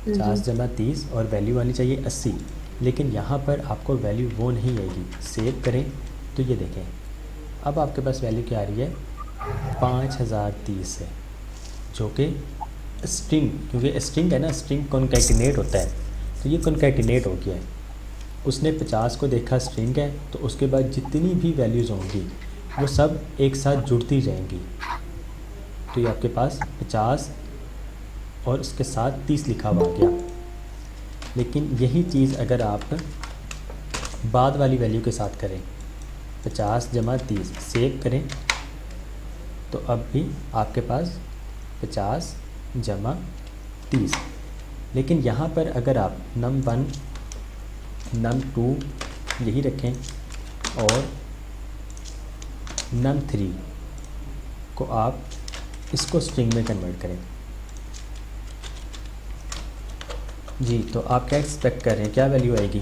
[SPEAKER 1] 50 जमा 30 और वैल्यू आनी चाहिए 80, लेकिन यहाँ पर आपको वैल्यू वो नहीं आएगी। सेव करें तो ये देखें अब आपके पास वैल्यू क्या आ रही है? 5030 है, जो कि स्ट्रिंग, क्योंकि स्ट्रिंग है ना, स्ट्रिंग कॉन्कैटिनेट होता है, तो ये कॉन्कैटिनेट हो गया है। उसने 50 को देखा स्ट्रिंग है, तो उसके बाद जितनी भी वैल्यूज़ होंगी वो सब एक साथ जुड़ती जाएंगी। तो ये आपके पास 50 और उसके साथ 30 लिखा हुआ आ गया। लेकिन यही चीज़ अगर आप बाद वाली वैल्यू के साथ करें, 50 जमा 30, सेव करें तो अब भी आपके पास 50 जमा 30, लेकिन यहाँ पर अगर आप num1 num2 यही रखें और num3 को आप इसको स्ट्रिंग में कन्वर्ट करें। जी, तो आप क्या एक्सपेक्ट कर रहे हैं, क्या वैल्यू आएगी?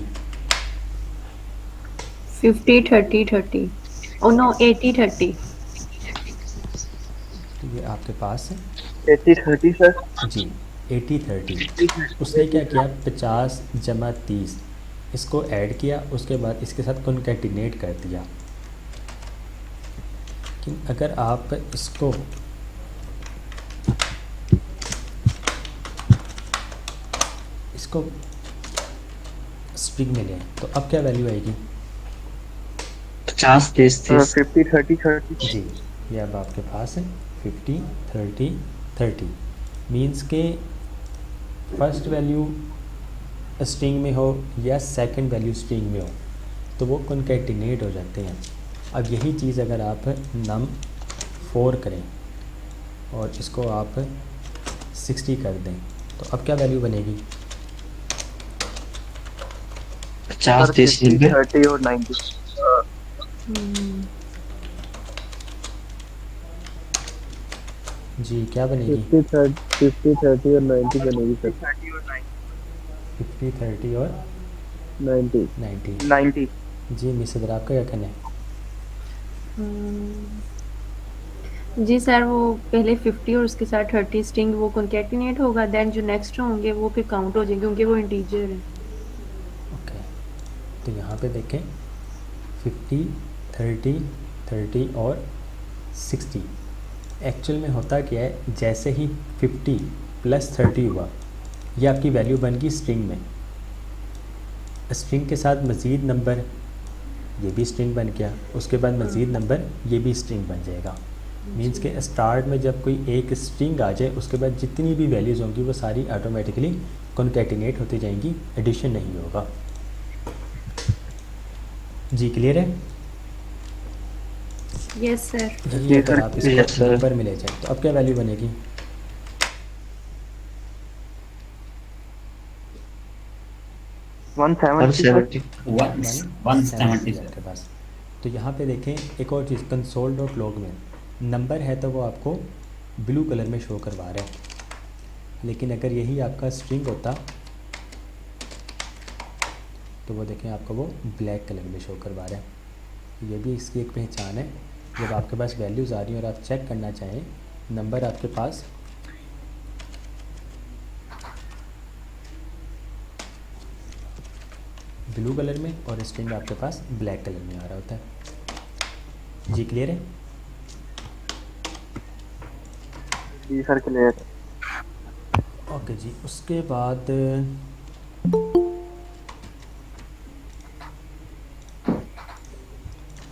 [SPEAKER 2] 50 30 30, ओ नो 80 30।
[SPEAKER 1] तो ये आपके पास है
[SPEAKER 5] 80-30 सर।
[SPEAKER 1] जी 80-30। उसने क्या किया, 50 जमा 30 इसको ऐड किया, उसके बाद इसके साथ कॉन्कैटिनेट कर दिया। लेकिन अगर आप इसको स्ट्रिंग में लें तो अब क्या वैल्यू आएगी?
[SPEAKER 6] 50 30 30।
[SPEAKER 5] 50-30-30।
[SPEAKER 1] जी, ये अब आपके पास है 50-30-30। मीन्स के फर्स्ट वैल्यू स्ट्रिंग में हो या सेकंड वैल्यू स्ट्रिंग में हो तो वो कॉन्कैटिनेट हो जाते हैं। अब यही चीज़ अगर आप num4 करें और इसको आप 60 कर दें तो अब क्या वैल्यू बनेगी?
[SPEAKER 6] 50 30 90।
[SPEAKER 5] 30 और 90।
[SPEAKER 1] जी, क्या बनेगी?
[SPEAKER 5] 50-30 और 90 बनेगी सर।
[SPEAKER 1] 50 30 और
[SPEAKER 5] 90।
[SPEAKER 1] 90। जी मिस इधर आपका क्या कहना है?
[SPEAKER 2] जी सर, वो पहले 50 और उसके साथ 30 स्ट्रिंग वो कॉन्कैटिनेट होगा, देन जो नेक्स्ट होंगे वो फिर काउंट हो जाएंगे क्योंकि वो इंटीजर है।
[SPEAKER 1] ओके, तो यहाँ पे देखें 50 30 30 और 60। एक्चुअल में होता क्या है, जैसे ही 50 + 30 हुआ ये आपकी वैल्यू बन गई स्ट्रिंग में। स्ट्रिंग के साथ मज़ीद नंबर, ये भी स्ट्रिंग बन गया, उसके बाद मज़ीद नंबर, ये भी स्ट्रिंग बन जाएगा। मींस के स्टार्ट में जब कोई एक स्ट्रिंग आ जाए उसके बाद जितनी भी वैल्यूज़ होंगी वो सारी ऑटोमेटिकली कॉन्कैटिनेट होती जाएंगी, एडिशन नहीं होगा। जी क्लियर है?
[SPEAKER 2] Yes sir.
[SPEAKER 1] यही अगर आप
[SPEAKER 6] Yes,
[SPEAKER 1] इसको
[SPEAKER 6] sir.
[SPEAKER 1] नंबर में ले जाए तो अब क्या वैल्यू बनेगी?
[SPEAKER 5] 170।
[SPEAKER 7] 170
[SPEAKER 1] आपके पास। तो यहाँ पे देखें एक और चीज़, कंसोल डॉट लॉग में नंबर है तो वो आपको ब्लू कलर में शो करवा रहा है, लेकिन अगर यही आपका स्ट्रिंग होता तो वो देखें आपको वो ब्लैक कलर में शो करवा रहा है। ये भी इसकी एक पहचान है। जब आपके पास वैल्यूज़ आ रही हैं और आप चेक करना चाहें, नंबर आपके पास ब्लू कलर में और स्ट्रिंग आपके पास ब्लैक कलर में आ रहा होता है। जी क्लियर है?
[SPEAKER 5] जी सर क्लियर।
[SPEAKER 1] ओके जी, उसके बाद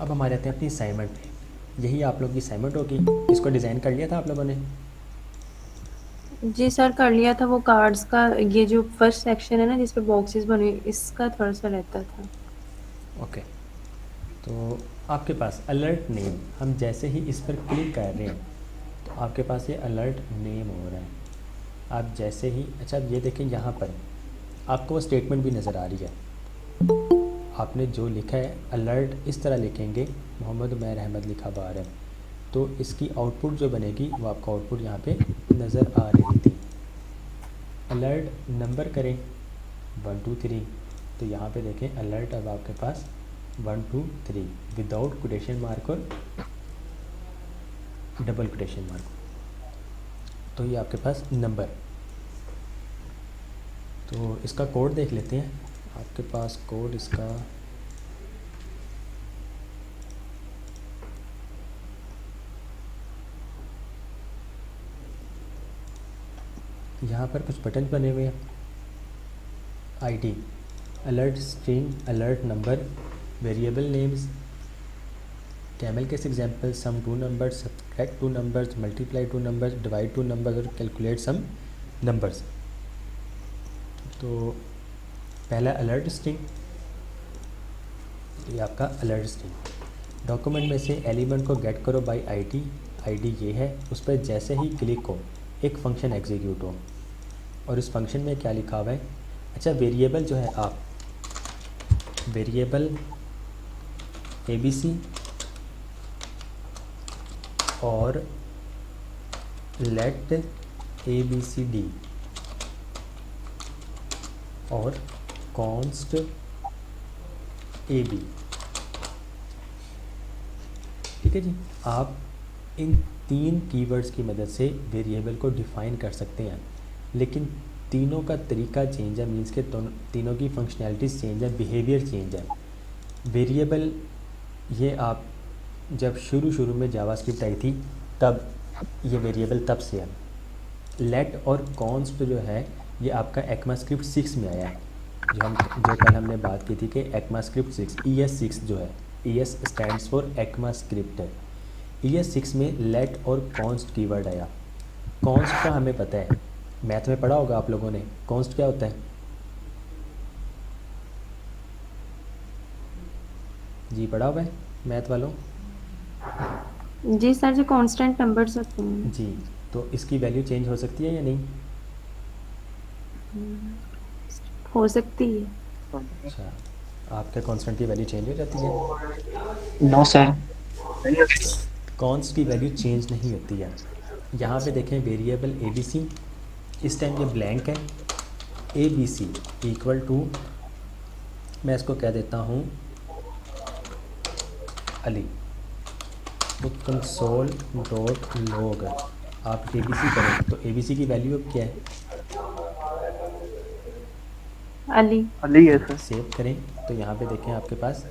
[SPEAKER 1] अब हमारे आते हैं अपनी असाइनमेंट पे। यही आप लोग की असाइनमेंट होगी, इसको डिज़ाइन कर लिया था आप लोगों ने?
[SPEAKER 2] जी सर, कर लिया था वो कार्ड्स का, ये जो फर्स्ट सेक्शन है ना जिस पे बॉक्सेस बने हुए, इसका थोड़ा सा रहता था।
[SPEAKER 1] ओके, तो आपके पास अलर्ट नेम, हम जैसे ही इस पर क्लिक कर रहे हैं तो आपके पास ये अलर्ट नेम हो रहा है। आप जैसे ही, अच्छा ये देखें यहाँ पर आपको वो स्टेटमेंट भी नज़र आ रही है। आपने जो लिखा है अलर्ट इस तरह लिखेंगे, मोहम्मद उमैर अहमद लिखा बाहर है, तो इसकी आउटपुट जो बनेगी वो आपको आउटपुट यहाँ पे नज़र आ रही थी। अलर्ट नंबर करें 1 2 3, तो यहाँ पे देखें अलर्ट अब आपके पास 1 2 3 विदाउट कोटेशन मार्क और डबल कोटेशन मार्क, तो ये आपके पास नंबर। तो इसका कोड देख लेते हैं। आपके पास कोड इसका यहाँ पर कुछ बटन बने हुए हैं। ID, alert string, alert number, variable names, camel case example, sum 2 numbers, subtract 2 numbers, multiply 2 numbers, divide 2 numbers और कैलकुलेट सम नंबर्स। तो पहला अलर्ट स्ट्रिंग, ये आपका अलर्ट स्ट्रिंग। डॉक्यूमेंट में से एलिमेंट को गेट करो बाय आईडी, आईडी ये है, उस पर जैसे ही क्लिक हो एक फंक्शन एग्जीक्यूट हो, और इस फंक्शन में क्या लिखा हुआ है। अच्छा, वेरिएबल जो है आप वेरिएबल ABC और लेट ABCD और कॉन्स्ट AB, ठीक है जी। आप इन 3 कीवर्ड्स की मदद से वेरिएबल को डिफ़ाइन कर सकते हैं, लेकिन तीनों का तरीका चेंज है, मीन्स के तीनों की फंक्शनैलिटीज़ चेंज है, बिहेवियर चेंज है। वेरिएबल ये आप जब शुरू में जावास्क्रिप्ट आई थी तब ये वेरिएबल तब से है। लेट और कॉन्स्ट जो है ये आपका ECMAScript 6 में आया है, जो कल हमने बात की थी कि ECMAScript 6 ES6 जो है, ES स्टैंड्स फॉर ECMAScript है। ES6 में लेट और कॉन्स्ट कीवर्ड आया। कॉन्स्ट का हमें पता है, मैथ में पढ़ा होगा आप लोगों ने, कॉन्स्ट क्या होता है जी, पढ़ा हुआ है मैथ वालों?
[SPEAKER 2] जी सर, जो कांस्टेंट नंबर्स होते हैं।
[SPEAKER 1] जी, तो इसकी वैल्यू चेंज हो सकती है या नहीं?
[SPEAKER 2] हो सकती है।
[SPEAKER 1] अच्छा, आपके कांस्टेंट की वैल्यू चेंज हो जाती है?
[SPEAKER 6] No sir.
[SPEAKER 1] कॉन्स्ट की वैल्यू चेंज नहीं होती है। यहाँ पे देखें वेरिएबल ABC, इस टाइम ये ब्लैंक है। ABC इक्वल टू, मैं इसको कह देता हूँ अली, तो कंसोल डॉट लॉग आप ABC करें तो ABC की वैल्यू अब क्या है?
[SPEAKER 5] अली है सर।
[SPEAKER 1] सेव करें तो यहाँ पे देखें आपके पास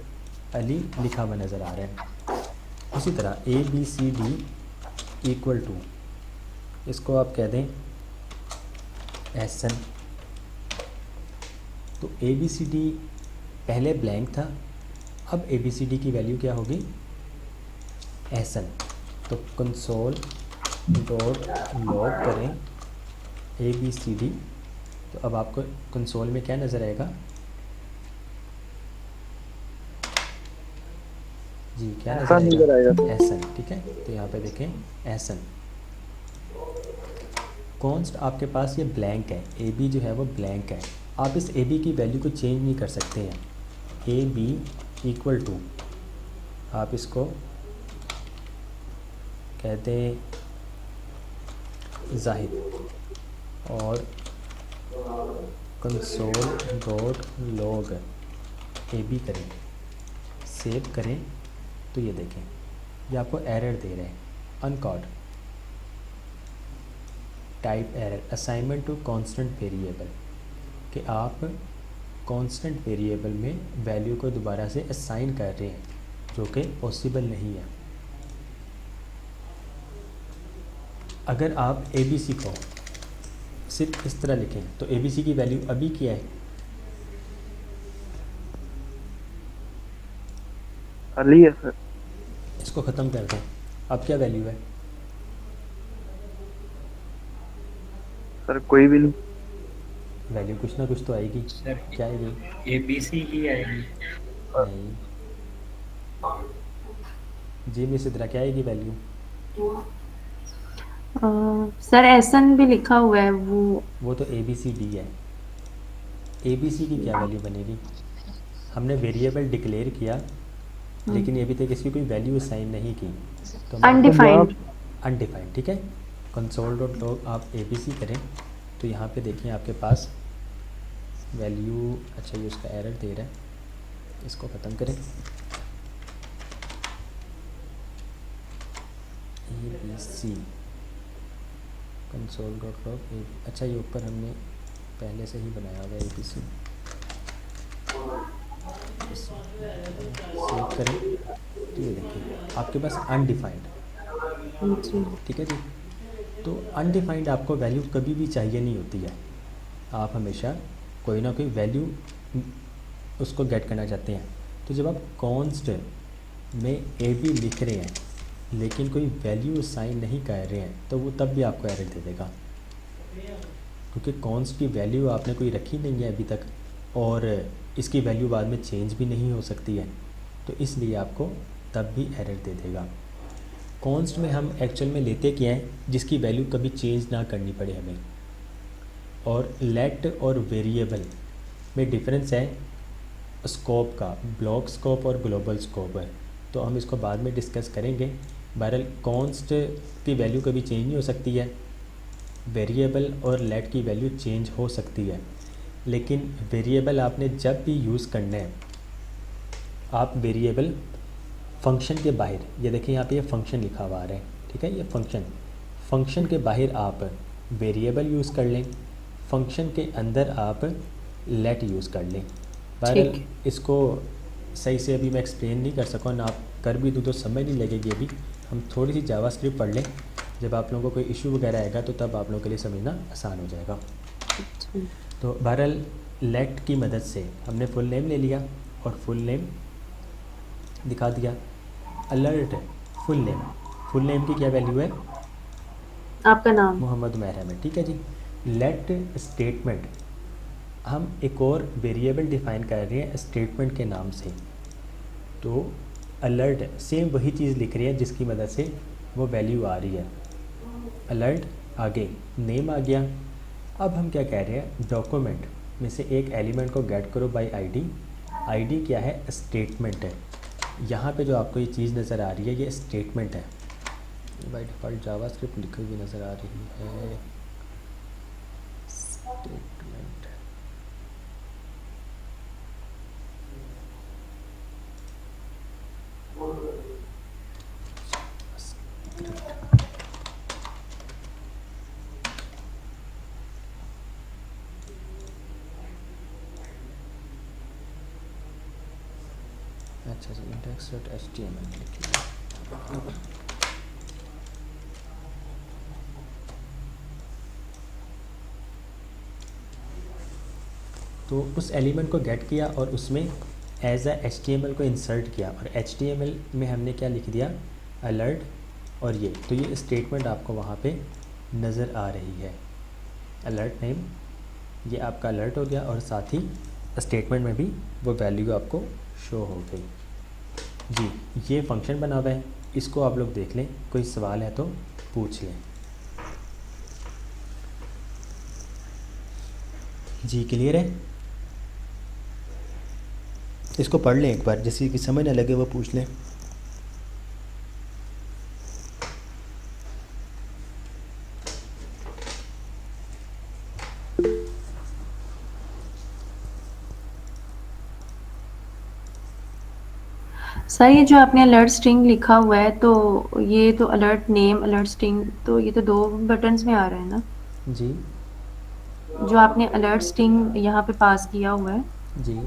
[SPEAKER 1] अली लिखा हुआ नज़र आ रहा है। उसी तरह ABCD इक्वल टू, इसको आप कह दें SN, तो ABCD पहले ब्लैंक था, अब ABCD की वैल्यू क्या होगी? SN। तो कंसोल डॉट लॉग करें ABCD, तो अब आपको कंसोल में क्या नज़र आएगा जी, क्या नज़र आएगा? SN, ठीक है। तो यहाँ पे देखें SN। कॉन्स्ट आपके पास ये ब्लैंक है, AB जो है वो ब्लैंक है। आप इस AB की वैल्यू को चेंज नहीं कर सकते हैं। AB इक्वल टू, आप इसको कहते हैं जाहिद, और कंसोल डॉट लॉग AB करें, सेव करें, तो ये देखें ये आपको एरर दे रहे हैं, uncaught type error, assignment to constant variable, कि आप कांस्टेंट वेरिएबल में वैल्यू को दोबारा से असाइन कर रहे हैं, जो कि पॉसिबल नहीं है। अगर आप ABC को सिर्फ इस तरह लिखें तो ABC की वैल्यू अभी क्या है?
[SPEAKER 5] अली है सर।
[SPEAKER 1] इसको ख़त्म कर दें, अब क्या वैल्यू है?
[SPEAKER 5] सर कोई भी नहीं।
[SPEAKER 1] वैल्यू कुछ ना कुछ तो आएगी।
[SPEAKER 7] सर
[SPEAKER 1] क्या आएगी?
[SPEAKER 7] ABC ही आएगी।
[SPEAKER 1] नहीं जी मिस इधर क्या आएगी वैल्यू?
[SPEAKER 2] सर एसन भी लिखा हुआ है
[SPEAKER 1] वो तो ABCD है। ABC की क्या वैल्यू बनेगी? हमने वेरिएबल डिक्लेयर किया लेकिन अभी तक इसकी कोई वैल्यू असाइन नहीं की, तो
[SPEAKER 2] अनडिफाइंड।
[SPEAKER 1] अनडिफाइंड। ठीक है, console.log आप ABC करें तो यहाँ पे देखिए आपके पास वैल्यू, अच्छा ये उसका एरर दे रहा है, इसको ख़त्म करें। ABC console.log अच्छा ये ऊपर हमने पहले से ही बनाया हुआ है ABC। सेव करें तो ये देखिए आपके पास अनडिफाइंड। ठीक है जी, तो अनडिफाइंड आपको वैल्यू कभी भी चाहिए नहीं होती है। आप हमेशा कोई ना कोई वैल्यू उसको गेट करना चाहते हैं। तो जब आप कॉन्स्ट में AB लिख रहे हैं लेकिन कोई वैल्यू साइन नहीं कर रहे हैं तो वो तब भी आपको एरर दे देगा, क्योंकि कॉन्स्ट की वैल्यू आपने कोई रखी नहीं है अभी तक और इसकी वैल्यू बाद में चेंज भी नहीं हो सकती है, तो इसलिए आपको तब भी एरर दे देगा। कॉन्स्ट में हम एक्चुअल में लेते क्या हैं, जिसकी वैल्यू कभी चेंज ना करनी पड़े हमें। और लेट और वेरिएबल में डिफरेंस है स्कोप का, ब्लॉक स्कोप और ग्लोबल स्कोप है, तो हम इसको बाद में डिस्कस करेंगे। बहरहाल कॉन्स्ट की वैल्यू कभी चेंज नहीं हो सकती है, वेरिएबल और लेट की वैल्यू चेंज हो सकती है, लेकिन वेरिएबल आपने जब भी यूज़ करना है, आप वेरिएबल फंक्शन के बाहर, ये देखिए यहाँ पे ये फंक्शन लिखा हुआ आ रहा है, ठीक है, ये फंक्शन के बाहर आप वेरिएबल यूज़ कर लें, फंक्शन के अंदर आप लेट यूज़ कर लें। बहरहाल इसको सही से अभी मैं एक्सप्लेन नहीं कर सकूँ ना, आप कर भी दूँ तो समझ नहीं लगेगी। अभी हम थोड़ी सी जावास्क्रिप्ट पढ़ लें, जब आप लोगों को कोई इशू वगैरह आएगा तो तब आप लोगों के लिए समझना आसान हो जाएगा। तो बहरहाल लेट की मदद से हमने फुल नेम ले लिया और फुल नेम दिखा दिया। अलर्ट फुल नेम की क्या वैल्यू है?
[SPEAKER 2] आपका नाम
[SPEAKER 1] मोहम्मद उमैर अहमद। ठीक है जी। लेट स्टेटमेंट, हम एक और वेरिएबल डिफ़ाइन कर रहे हैं स्टेटमेंट के नाम से, तो अलर्ट सेम वही चीज़ लिख रही है जिसकी मदद से वो वैल्यू आ रही है। अलर्ट आगे नेम आ गया। अब हम क्या कह रहे हैं, डॉक्यूमेंट में से एक एलिमेंट को गेट करो बाय आईडी क्या है? स्टेटमेंट है। यहाँ पे जो आपको ये चीज़ नज़र आ रही है ये स्टेटमेंट है। बाय डिफ़ॉल्ट जावास्क्रिप्ट लिखी हुई नज़र आ रही है स्टेटमेंट। अच्छा जी, index.html लिखिए। तो उस एलिमेंट को गेट किया और उसमें एज अ HTML को इंसर्ट किया, और HTML में हमने क्या लिख दिया? अलर्ट। और ये तो ये स्टेटमेंट आपको वहाँ पे नज़र आ रही है। अलर्ट नेम ये आपका अलर्ट हो गया और साथ ही स्टेटमेंट में भी वो वैल्यू आपको शो हो गई जी। ये फंक्शन बना हुआ है, इसको आप लोग देख लें, कोई सवाल है तो पूछ लें जी। क्लियर है? इसको पढ़ लें एक बार, जिसकी की समझ ना लगे वो पूछ लें।
[SPEAKER 2] सर ये जो आपने अलर्ट स्ट्रिंग लिखा हुआ है, तो ये तो अलर्ट नेम अलर्ट स्ट्रिंग, तो ये तो 2 बटन्स में आ रहा है ना
[SPEAKER 1] जी
[SPEAKER 2] जो आपने अलर्ट स्ट्रिंग यहाँ पे पास किया हुआ है।
[SPEAKER 1] जी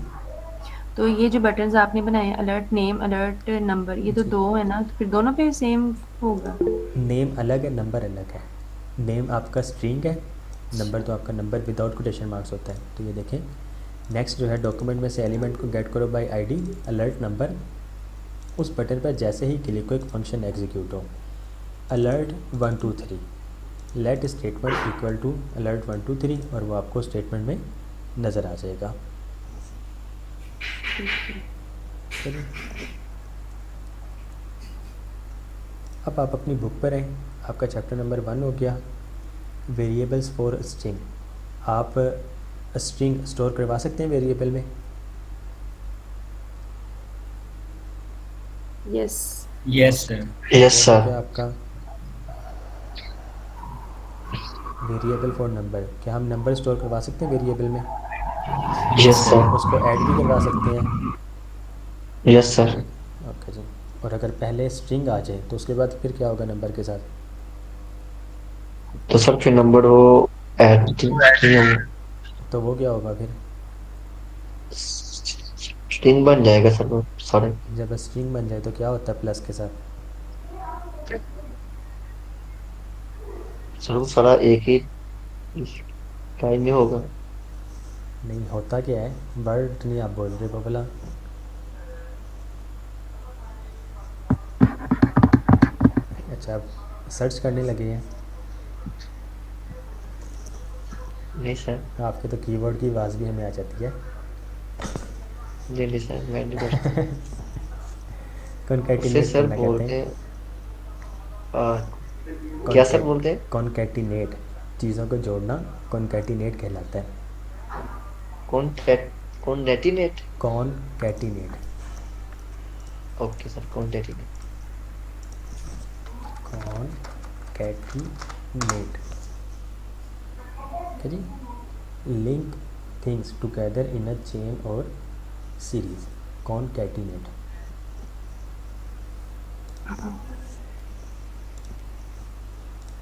[SPEAKER 2] तो ये जो बटन्स आपने बनाए अलर्ट नेम अलर्ट नंबर, ये तो
[SPEAKER 1] जी।
[SPEAKER 2] 2 है ना, तो फिर दोनों पे सेम होगा।
[SPEAKER 1] नेम अलग है, नंबर अलग है। नेम आपका स्ट्रिंग है, नंबर तो आपका नंबर विदाउट कोटेशन मार्क्स होता है। तो ये देखें, नेक्स्ट जो है डॉक्यूमेंट में से एलिमेंट को गेट करो बाय आईडी अलर्ट नंबर, उस बटन पर जैसे ही क्लिक हो एक फंक्शन एग्जीक्यूट हो, alert 1 2 3, let statement equal to alert 1 2 3 और वो आपको स्टेटमेंट में नज़र आ जाएगा। चलिए अब आप अपनी बुक पर आएँ। आपका चैप्टर नंबर 1 हो गया वेरिएबल्स फॉर स्ट्रिंग। आप स्ट्रिंग स्टोर करवा सकते हैं वेरिएबल में?
[SPEAKER 2] Yes
[SPEAKER 7] yes sir.
[SPEAKER 6] Yes
[SPEAKER 1] code हो
[SPEAKER 6] सर।
[SPEAKER 1] गया आपका वेरिएबल फॉर नंबर। क्या हम नंबर स्टोर करवा सकते हैं वेरिएबल में?
[SPEAKER 6] Yes sir.
[SPEAKER 1] उसको ऐड भी करवा सकते हैं।
[SPEAKER 6] Yes sir.
[SPEAKER 1] ओके जी। और अगर पहले स्ट्रिंग आ जाए तो उसके बाद फिर क्या होगा नंबर के साथ?
[SPEAKER 6] तो सर फिर नंबर वो ऐड नहीं होंगे,
[SPEAKER 1] तो वो क्या होगा फिर?
[SPEAKER 6] स्ट्रिंग बन जाएगा सर वो सारे।
[SPEAKER 1] जब स्ट्रिंग बन जाए तो क्या होता है प्लस के साथ?
[SPEAKER 6] सर वो सारा एक ही टाइम में होगा।
[SPEAKER 1] नहीं होता क्या है, वर्ड नहीं आप बोल रहे बबला। अच्छा आप सर्च करने लगे हैं?
[SPEAKER 6] नहीं सर।
[SPEAKER 1] आपके तो कीबोर्ड की आवाज़ भी हमें आ जाती है।
[SPEAKER 6] नहीं नहीं सर, मैं नहीं करता। उससे
[SPEAKER 1] कॉन्कैटिनेट
[SPEAKER 6] सर
[SPEAKER 1] करना कहते
[SPEAKER 6] बोलते
[SPEAKER 1] हैं।
[SPEAKER 6] हैं क्या सर बोलते हैं?
[SPEAKER 1] कॉन्कैटिनेट, चीज़ों को जोड़ना कॉन्कैटिनेट कहलाता है।
[SPEAKER 6] कौन नेटिनेट?
[SPEAKER 1] कॉन्कैटिनेट।
[SPEAKER 6] ओके सर, कौन नेटिनेट।
[SPEAKER 1] कॉन्कैटिनेट ठीक है जी। Link things together in a chain और सीरीज, कॉन्कैटिनेट।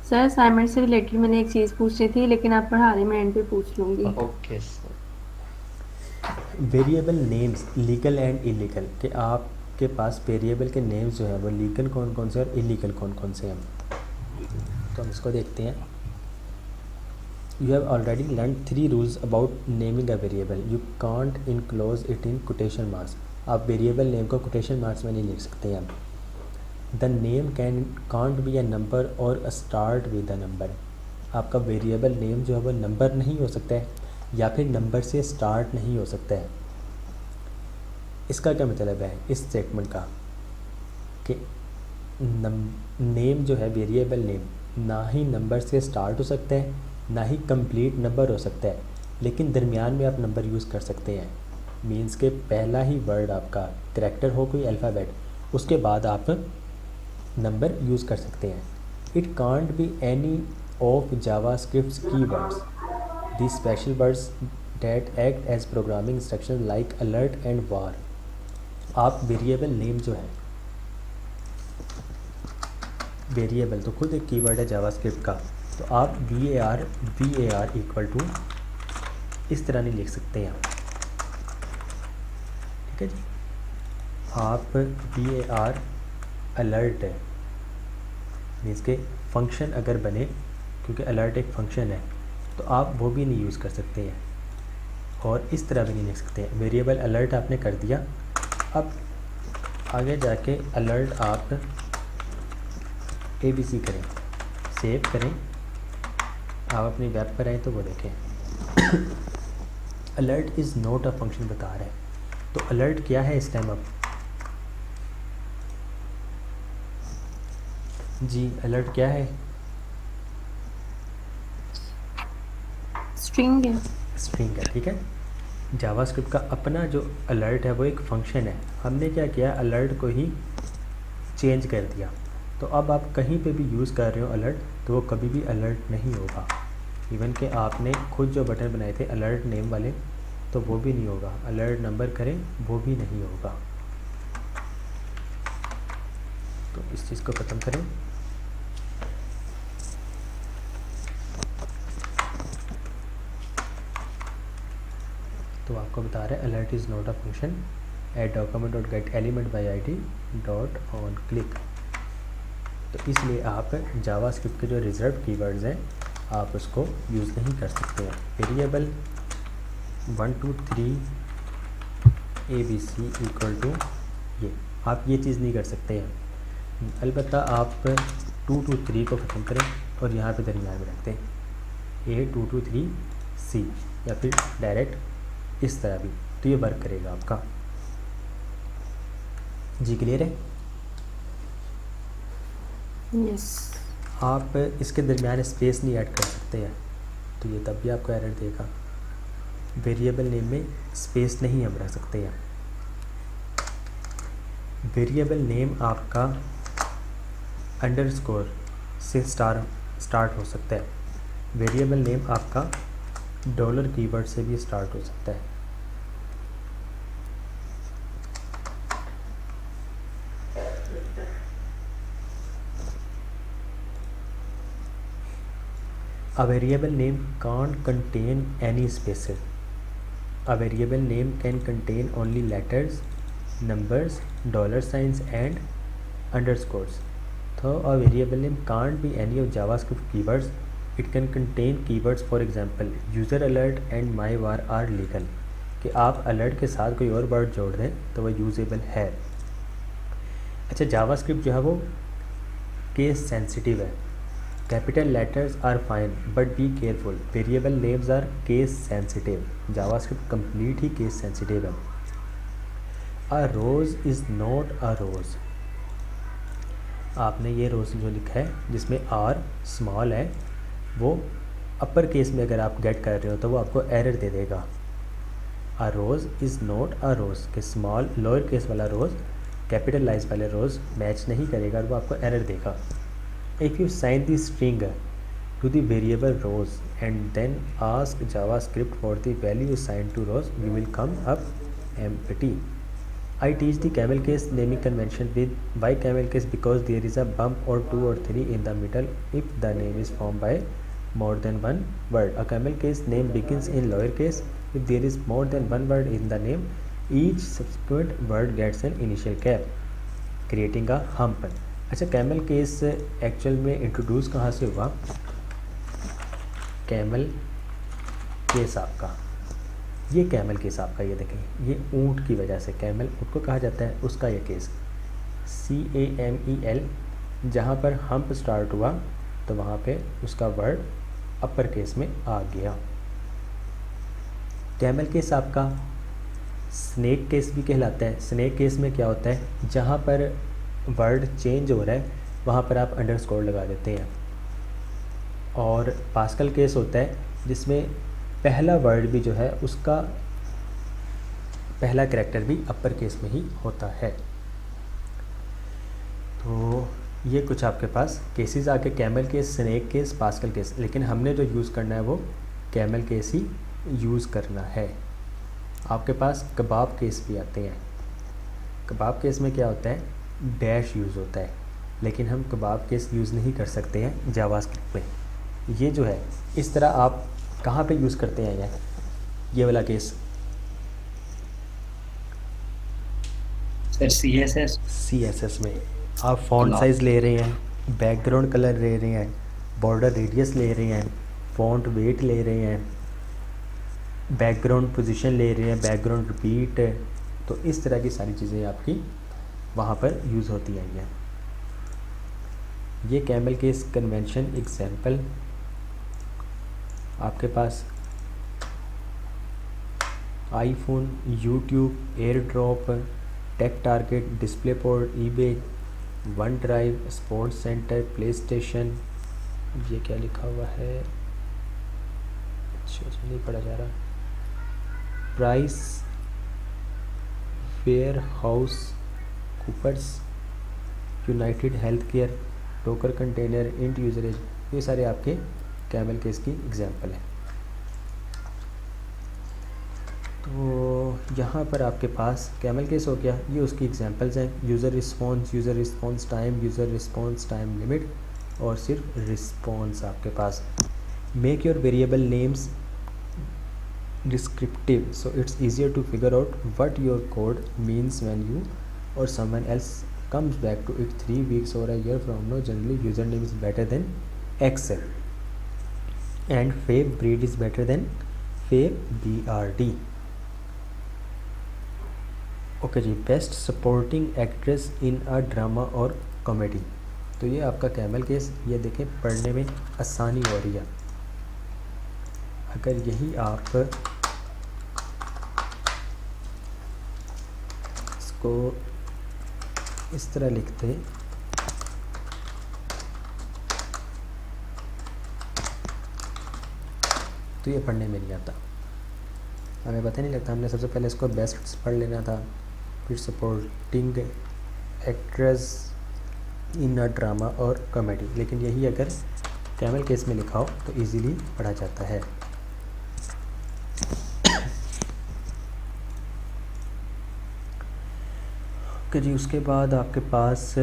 [SPEAKER 2] सर असाइनमेंट से रिलेटेड मैंने एक चीज़ पूछनी थी, लेकिन आप पढ़ा रहे, मैं एंड पे पूछ लूँगी।
[SPEAKER 6] Okay sir.
[SPEAKER 1] Variable names legal and illegal, कि आपके पास वेरिएबल के नेम्स जो है वो लीगल कौन कौन से और इलीगल कौन कौन से हैं। तो हम इसको देखते हैं। You have already learn 3 rules about naming a variable. You can't enclose it in quotation marks. आप वेरिएबल नेम को कोटेशन मार्क्स में नहीं लिख सकते हैं। The name can't be a number और स्टार्ट विद अ नंबर। आपका वेरिएबल नेम जो है वो नंबर नहीं हो सकता है या फिर नंबर से स्टार्ट नहीं हो सकता है। इसका क्या मतलब है इस स्टेटमेंट का कि नेम जो है वेरिएबल नेम ना ही नंबर से स्टार्ट हो सकता है ना ही कंप्लीट नंबर हो सकता है, लेकिन दरमियान में आप नंबर यूज़ कर सकते हैं। मीन्स के पहला ही वर्ड आपका करैक्टर हो कोई अल्फ़ाबेट, उसके बाद आप नंबर यूज़ कर सकते हैं। It can't be any of JavaScript keywords, the special words that act as programming instruction like alert and var. आप वेरिएबल नेम जो है, वेरिएबल तो खुद एक कीवर्ड है जावास्क्रिप्ट का, तो आप var इक्वल टू इस तरह नहीं लिख सकते हैं। ठीक है जी। आप var अलर्ट है मीन्स के फंक्शन अगर बने, क्योंकि अलर्ट एक फंक्शन है, तो आप वो भी नहीं यूज़ कर सकते हैं और इस तरह भी नहीं लिख सकते हैं। वेरिएबल अलर्ट आपने कर दिया, अब आगे जाके अलर्ट आप ABC करें, सेव करें, आप अपनी वेब पर आए तो वो देखें। Alert is not a function बता रहा है, तो अलर्ट क्या है इस टाइम अब जी? अलर्ट क्या है?
[SPEAKER 2] स्ट्रिंग है।
[SPEAKER 1] स्ट्रिंग है। ठीक है। जावास्क्रिप्ट का अपना जो अलर्ट है वो एक फंक्शन है। हमने क्या किया, अलर्ट को ही चेंज कर दिया। तो अब आप कहीं पे भी यूज़ कर रहे हो अलर्ट, तो वो कभी भी अलर्ट नहीं होगा। इवन कि आपने खुद जो बटन बनाए थे अलर्ट नेम वाले, तो वो भी नहीं होगा। अलर्ट नंबर करें वो भी नहीं होगा। तो इस चीज़ को ख़त्म करें। तो आपको बता रहा है alert is not a function at document dot get element by ID dot on click. तो इसलिए आप जावास्क्रिप्ट के जो रिजर्व कीवर्ड्स हैं आप उसको यूज़ नहीं कर सकते हैं। वेरिएबल 1 2 3 ABC इक्वल टू ये, आप ये चीज़ नहीं कर सकते हैं। अलबत्ता आप 2 2 3 को ख़त्म करें। और यहाँ पे दरमियान में रखते हैं A223C, या फिर डायरेक्ट इस तरह भी, तो ये वर्क करेगा आपका। जी क्लियर है?
[SPEAKER 2] यस।
[SPEAKER 1] आप इसके दरमियान स्पेस नहीं ऐड कर सकते हैं, तो ये तब भी आपको एरर देगा। वेरिएबल नेम में स्पेस नहीं हम रख सकते हैं। वेरिएबल नेम आपका अंडरस्कोर से स्टार्ट हो सकता है। वेरिएबल नेम आपका डॉलर कीवर्ड से भी स्टार्ट हो सकता है। A variable name can't contain any spaces. A variable name can contain only letters, numbers, dollar signs and underscores. So a variable name can't be any of JavaScript keywords. It can contain keywords, for example user alert and my var are legal, कि आप alert के साथ कोई और word जोड़ दें तो वह यूजेबल है। अच्छा, जावास्क्रिप्ट जो है वो केस सेंसिटिव है। Capital letters are fine but be careful. Variable names are case sensitive. JavaScript complete ही केस सेंसिटिव है। A rose is not a rose. आपने ये रोज़ जो लिखा है जिसमें आर स्मॉल है, वो अपर केस में अगर आप गेट कर रहे हो तो वो आपको एरर दे देगा। अ रोज़ इज़ नॉट अ रोज़ के स्मॉल लोअर केस वाला रोज़ कैपिटलाइज वाले रोज़ मैच नहीं करेगा और वो आपको एरर देगा। If you assign the string to the variable rows and then ask JavaScript for the value assigned to rows, you will come up empty. I teach the camel case naming convention with why camel case, because there is a bump or two or three in the middle if the name is formed by more than one word. A camel case name begins in lowercase. If there is more than one word in the name, each subsequent word gets an initial cap, creating a hump. अच्छा, camel case actual में introduce कहाँ से हुआ? Camel case आपका, ये camel case आपका, ये देखें, ये ऊँट की वजह से कैमल ऊँट को कहा जाता है, उसका ये केस CAMEL, जहाँ पर हम्प स्टार्ट हुआ तो वहाँ पे उसका वर्ड अपर केस में आ गया। कैमल केस आपका स्नेक केस भी कहलाता है। स्नेक केस में क्या होता है, जहाँ पर वर्ड चेंज हो रहा है वहाँ पर आप अंडरस्कोर लगा देते हैं। और पास्कल केस होता है जिसमें पहला वर्ड भी जो है उसका पहला कैरेक्टर भी अपर केस में ही होता है। तो ये कुछ आपके पास केसेस आके camel case, snake case, pascal case, लेकिन हमने जो यूज़ करना है वो कैमल केस ही यूज़ करना है। आपके पास कबाब केस भी आते हैं। कबाब केस में क्या होता है, डैश यूज़ होता है, लेकिन हम कबाब केस यूज़ नहीं कर सकते हैं जावास्क्रिप्ट में। ये जो है इस तरह आप कहाँ पे यूज़ करते हैं ये वाला केस?
[SPEAKER 7] सर
[SPEAKER 1] CSS में आप फॉन्ट साइज़ ले रहे हैं, बैकग्राउंड कलर ले रहे हैं, बॉर्डर रेडियस ले रहे हैं, फॉन्ट वेट ले रहे हैं, बैकग्राउंड पोजीशन ले रहे हैं, बैकग्राउंड रिपीट, तो इस तरह की सारी चीज़ें आपकी वहाँ पर यूज़ होती हैं। ये कैमल केस कन्वेंशन एग्जाम्पल आपके पास iPhone, YouTube, AirDrop, TechTarget, DisplayPort, eBay, OneDrive, SportsCenter, PlayStation, ये क्या लिखा हुआ है, अच्छा नहीं पढ़ा जा रहा, PricewaterhouseCoopers, UnitedHealthcare, Docker container, int user age, ये सारे आपके कैमल केस की एग्जांपल हैं। तो यहाँ पर आपके पास कैमल केस हो गया, ये उसकी एग्जांपल्स हैं। User response time, user response time limit, और सिर्फ रिस्पॉन्स आपके पास। Make your variable names descriptive so it's easier to figure out what your code means when you or someone else comes back to it 3 weeks or a year from now. Generally username is better than Excel and Fave breed is better than Fave BRD. Okay जी, best supporting actress in a drama or comedy. तो ये आपका camel case, ये देखें पढ़ने में आसानी हो रही है। अगर यही आप इसको इस तरह लिखते तो ये पढ़ने में नहीं आता, हमें पता नहीं लगता। हमने सबसे पहले इसको बेस्ट पढ़ लेना था, फिर supporting actress in a drama और कॉमेडी। लेकिन यही अगर कैमल केस में लिखा हो तो इजीली पढ़ा जाता है। ओके जी, उसके बाद आपके पास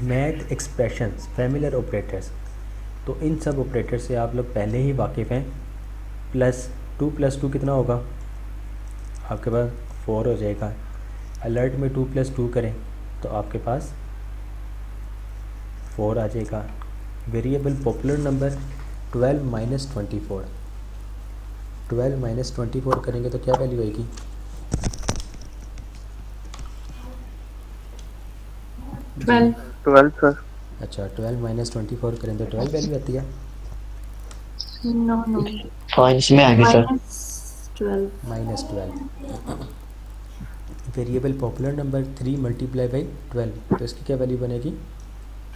[SPEAKER 1] मैथ एक्सप्रेशंस, फैमिलियर ऑपरेटर्स। तो इन सब ऑपरेटर से आप लोग पहले ही वाकिफ़ हैं। +2 कितना होगा आपके पास? 4 हो जाएगा। अलर्ट में 2 + 2 करें तो आपके पास 4 आ जाएगा। वेरिएबल पॉपुलर नंबर 12 - 24, 12 - 24 करेंगे तो क्या वैल्यू आएगी?
[SPEAKER 2] 12
[SPEAKER 5] सर।
[SPEAKER 1] अच्छा, 12 - 24 करें तो 12 वैल्यू आती है।
[SPEAKER 2] नो नो
[SPEAKER 6] पॉइंट्स में आगे सर।
[SPEAKER 2] -12
[SPEAKER 1] -12 वेरिएबल पॉपुलर नंबर 3 × 12, तो इसकी क्या वैल्यू बनेगी?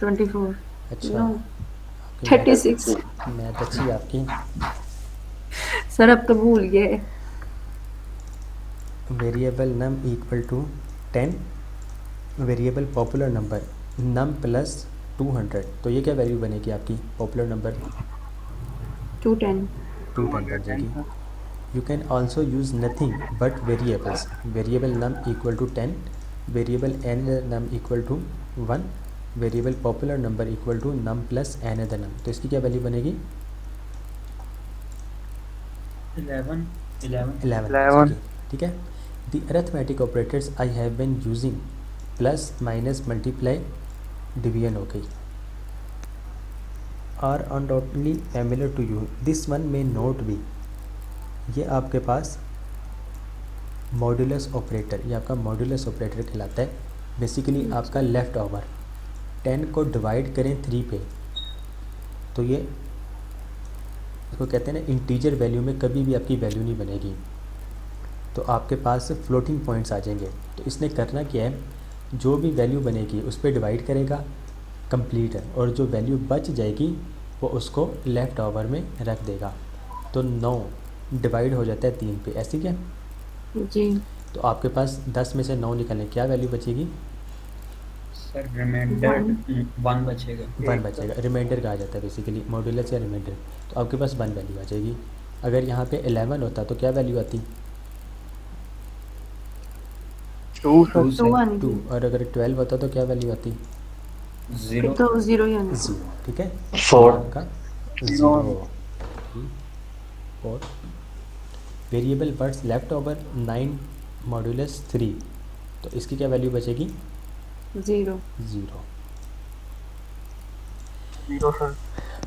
[SPEAKER 2] 24
[SPEAKER 1] अच्छा,
[SPEAKER 2] नो
[SPEAKER 1] आपकी
[SPEAKER 2] 36
[SPEAKER 1] मैथ अच्छी है आपकी।
[SPEAKER 2] सर अब तो भूल गए।
[SPEAKER 1] Variable num = 10, variable popular number नम + 200, तो ये क्या वैल्यू बनेगी आपकी? पॉपुलर नंबर
[SPEAKER 2] 210
[SPEAKER 1] 210 बन जाएगी। You can also use nothing but variables, variable num = 10, variable an num = 1, variable popular number = num + an num, तो इसकी क्या वैल्यू बनेगी? 11 ठीक है। The arithmetic operators I have been using plus minus multiply division हो गई are undoubtedly familiar to you, this one may not be. ये आपके पास मॉड्यूलस ऑपरेटर, ये आपका मॉड्यूलस ऑपरेटर कहलाता है। बेसिकली आपका लेफ़्ट ओवर 10 को डिवाइड करें 3 पे तो ये इसको कहते हैं ना इंटीजर वैल्यू में कभी भी आपकी वैल्यू नहीं बनेगी, तो आपके पास फ्लोटिंग पॉइंट्स आ जाएंगे। तो इसने करना क्या है, जो भी वैल्यू बनेगी उस पर डिवाइड करेगा, कंप्लीट है, और जो वैल्यू बच जाएगी वो उसको लेफ़्ट ओवर में रख देगा। तो 9 डिवाइड हो जाता है 3 पे, ऐसी क्या?
[SPEAKER 2] जी।
[SPEAKER 1] तो आपके पास 10 में से 9 निकलने, क्या वैल्यू बचेगी?
[SPEAKER 7] सर रिमाइंडर 1 बचेगा।
[SPEAKER 1] 1 बचेगा, रिमाइंडर कहा जाता है बेसिकली, मॉड्यूलस या रिमाइंडर। तो आपके पास 1 वैल्यू आ जाएगी। अगर यहाँ पे 11 होता तो क्या वैल्यू आती?
[SPEAKER 5] 2
[SPEAKER 7] 2
[SPEAKER 2] 2 आनी
[SPEAKER 1] 2, और अगर 12 होता तो क्या वैल्यू आती?
[SPEAKER 7] 0
[SPEAKER 2] तो 0 ही आनी
[SPEAKER 1] 0, ठीक है।
[SPEAKER 6] 4
[SPEAKER 1] आपका 0 4 variable words left over 9 modulus 3, तो इसकी क्या वैल्यू बचेगी?
[SPEAKER 2] 0
[SPEAKER 1] 0।
[SPEAKER 5] 0 सर।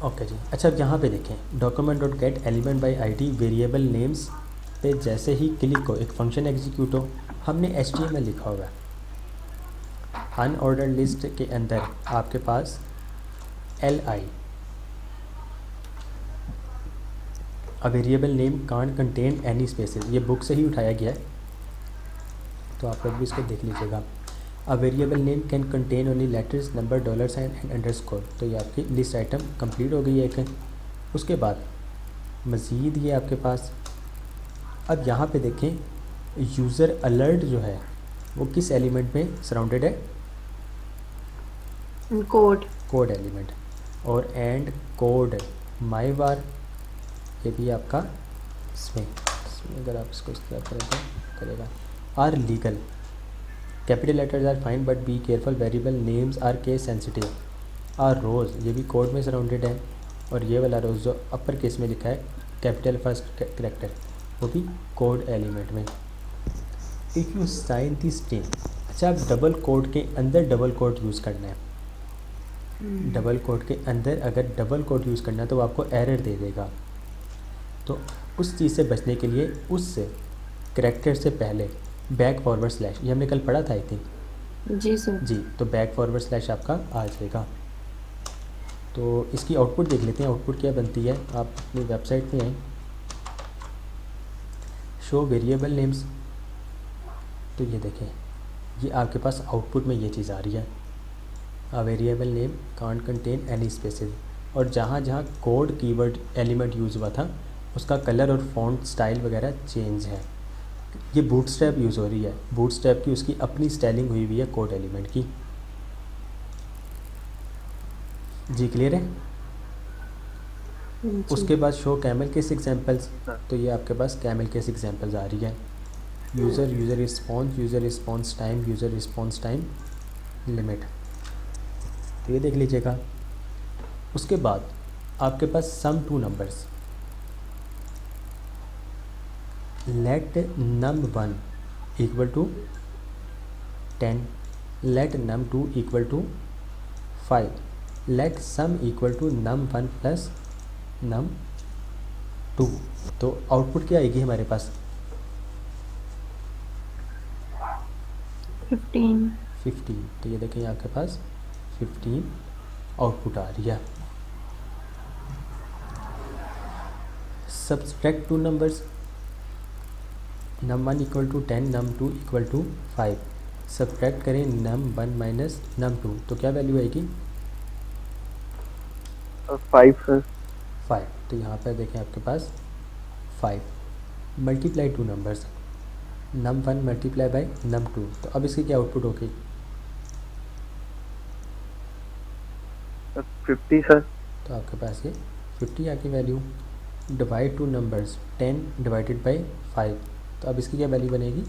[SPEAKER 1] ओके जी। अच्छा, अब यहाँ पे देखें document.get element by id variable names पे जैसे ही क्लिक हो एक फंक्शन एग्जीक्यूट हो। हमने HTML लिखा हुआ है, अनऑर्डर्ड लिस्ट के अंदर आपके पास li a variable name can't contain any spaces, ये बुक से ही उठाया गया है, तो आप लोग भी इसको देख लीजिएगा। A variable name can contain only letters, number, $, and underscore, तो ये आपकी लिस्ट आइटम कंप्लीट हो गई है एक। उसके बाद मज़ीद ये आपके पास, अब यहाँ पे देखें यूज़र अलर्ट जो है वो किस एलिमेंट में सराउंडेड है?
[SPEAKER 2] Code
[SPEAKER 1] code element. और एंड कोड माई बार, ये भी आपका इसमें अगर आप इसको इस तरह करें तो करेगा। Are legal, capital letters are fine but be careful, variable names are case sensitive. Are rows, ये भी कोड में सराउंडेड है, और ये वाला रोज़ जो अपर केस में लिखा है कैपिटल फर्स्ट कैरेक्टर, वो भी कोड एलिमेंट में। If you sign the string, अच्छा आप डबल कोड के अंदर डबल कोड यूज़ करना है, डबल कोड के अंदर अगर डबल कोड यूज़ करना है तो वो आपको एरर दे देगा। तो उस चीज़ से बचने के लिए उस कैरेक्टर से पहले बैक फॉरवर्ड स्लैश, ये हमने कल पढ़ा था आई थिंक,
[SPEAKER 2] जी सर।
[SPEAKER 1] जी, तो बैक फॉरवर्ड स्लैश आपका आ जाएगा। तो इसकी आउटपुट देख लेते हैं, आउटपुट क्या बनती है। आप अपनी वेबसाइट में आएँ, शो वेरिएबल नेम्स, तो ये देखें, ये आपके पास आउटपुट में ये चीज़ आ रही है, a variable name can't contain any spaces. और जहाँ जहाँ कोड कीवर्ड एलिमेंट यूज़ हुआ था उसका कलर और फॉन्ट स्टाइल वगैरह चेंज है। ये बूटस्ट्रैप यूज़ हो रही है, बूटस्ट्रैप की उसकी अपनी स्टाइलिंग हुई हुई है कोड एलिमेंट की। जी क्लियर है।
[SPEAKER 2] जी।
[SPEAKER 1] उसके बाद शो कैमल केस एग्जांपल्स, तो ये आपके पास कैमल केस एग्जांपल्स आ रही है। User response time, user response time limit, तो ये देख लीजिएगा। उसके बाद आपके पास sum two numbers, let num1 equal to 10, let num2 equal to 5, let sum equal to num1 plus num2। तो आउटपुट क्या आएगी हमारे पास
[SPEAKER 2] 15।
[SPEAKER 1] 15। तो ये देखें आपके पास 15 आउटपुट आ रही है। Subtract two numbers, num1 equal to 10, num2 equal to 5, subtract करें num1 माइनस num2, तो क्या वैल्यू आएगी
[SPEAKER 5] 5 सर।
[SPEAKER 1] 5। तो यहाँ पर देखें आपके पास 5, multiply two numbers, num1 multiply by num2, तो अब इसकी क्या आउटपुट होगी
[SPEAKER 5] 50 सर।
[SPEAKER 1] तो आपके पास ये 50 आ की value. Divide two numbers, 10 divided by 5, तो अब इसकी क्या वैल्यू बनेगी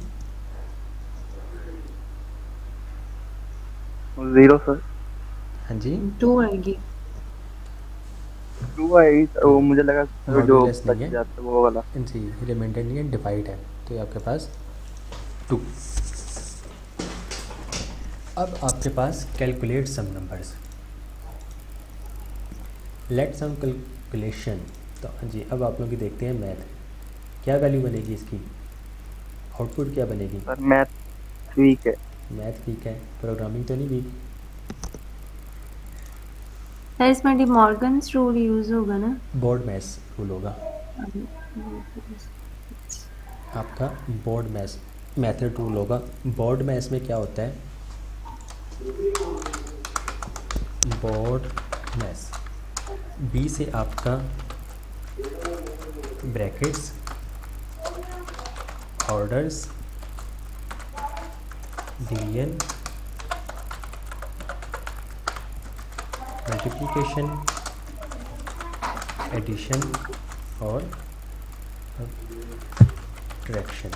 [SPEAKER 5] 0 सर।
[SPEAKER 1] हाँ जी,
[SPEAKER 2] 2 आएगी।
[SPEAKER 5] 2 आएगी सर, वो मुझे लगा सर जो
[SPEAKER 1] मॉड्यूलस
[SPEAKER 5] बच
[SPEAKER 1] नहीं है
[SPEAKER 5] जाता है वो वाला।
[SPEAKER 1] जी, रिमाइंडर नहीं है, डिवाइड है, तो ये आपके पास 2। अब आपके पास calculate sum numbers, let sum calculation, तो जी अब आप लोग की देखते हैं मैथ, क्या वैल्यू बनेगी इसकी, आउटपुट क्या बनेगी।
[SPEAKER 5] सर मैथ वीक है।
[SPEAKER 1] मैथ वीक है, प्रोग्रामिंग तो नहीं वीक।
[SPEAKER 2] सर इसमें डी मॉर्गन्स रूल यूज़ होगा ना।
[SPEAKER 1] बोर्ड मैथ्स रूल होगा आपका, बोर्ड मैथ्स मेथड रूल होगा। बोर्ड मैथ्स में क्या होता है, बोर्ड मैथ्स बी से आपका brackets, orders, division, multiplication, addition और सब्ट्रैक्शन।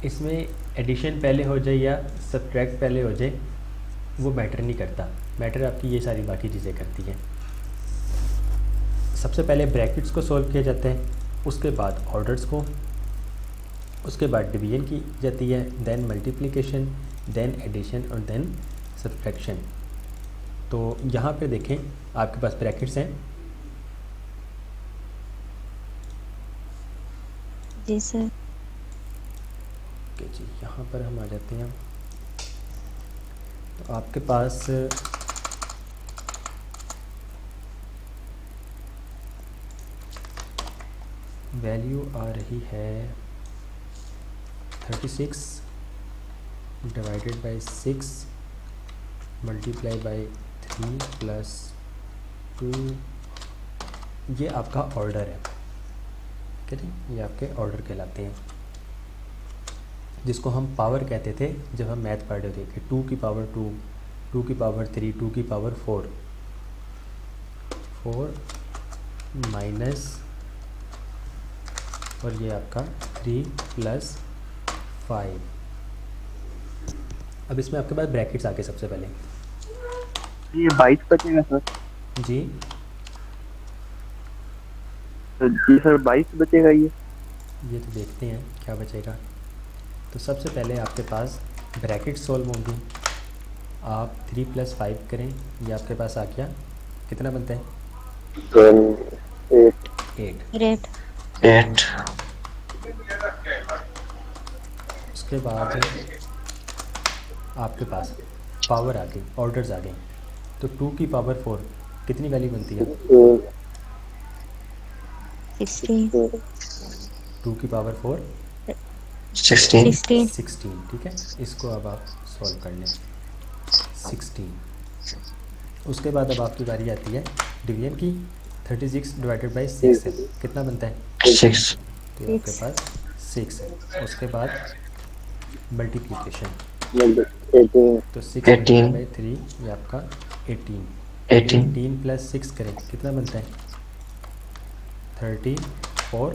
[SPEAKER 1] इसमें एडिशन पहले हो जाए या सब्ट्रैक्ट पहले हो जाए वो मैटर नहीं करता, मैटर आपकी ये सारी बाकी चीज़ें करती हैं। सबसे पहले ब्रैकेट्स को सॉल्व किया जाता है, उसके बाद ऑर्डर्स को, उसके बाद डिवीजन की जाती है, देन मल्टीप्लिकेशन, देन एडिशन और देन सब्ट्रैक्शन। तो यहाँ पे देखें आपके पास ब्रैकेट्स हैं।
[SPEAKER 8] जी सर।
[SPEAKER 1] ओके जी, यहाँ पर हम आ जाते हैं। तो आपके पास वैल्यू आ रही है 36 divided by 6 multiply by 3 plus 2, ये आपका ऑर्डर है, ठीक है, ये आपके ऑर्डर कहलाते हैं, जिसको हम पावर कहते थे जब हम मैथ पढ़ रहे थे कि 2 की पावर 2, 2 की पावर 3, 2 की पावर 4 माइनस, और ये आपका 3 प्लस 5। अब इसमें आपके पास ब्रैकेट्स आके सबसे पहले
[SPEAKER 5] ये 22 बचेगा सर।
[SPEAKER 1] जी
[SPEAKER 5] जी सर 22 बचेगा ये।
[SPEAKER 1] ये तो देखते हैं क्या बचेगा। तो सबसे पहले आपके पास ब्रैकेट सॉल्व होंगी, आप 3 प्लस 5 करें, ये आपके पास आ गया, कितना बनता है 8।
[SPEAKER 8] ग्रेट।
[SPEAKER 6] 8।
[SPEAKER 1] उसके बाद आपके पास पावर आ गई, ऑर्डर्स आ गए, तो 2 की पावर 4 कितनी वैल्यू बनती है?
[SPEAKER 8] 16
[SPEAKER 1] 2 की पावर 4
[SPEAKER 6] 16
[SPEAKER 1] 16, ठीक है। इसको अब आप सॉल्व कर लें, 16। उसके बाद अब आपकी बारी आती है डिवीजन की। 36 डिवाइडेड बाई 6 है, कितना बनता है?
[SPEAKER 6] 6
[SPEAKER 1] तो ये आपके पास 6 है। उसके बाद मल्टीप्लिकेशन, तो 6
[SPEAKER 6] 18
[SPEAKER 1] बाई 3 ये आपका 18।
[SPEAKER 6] 18
[SPEAKER 1] 18 प्लस 6 करें कितना बनता है? 34।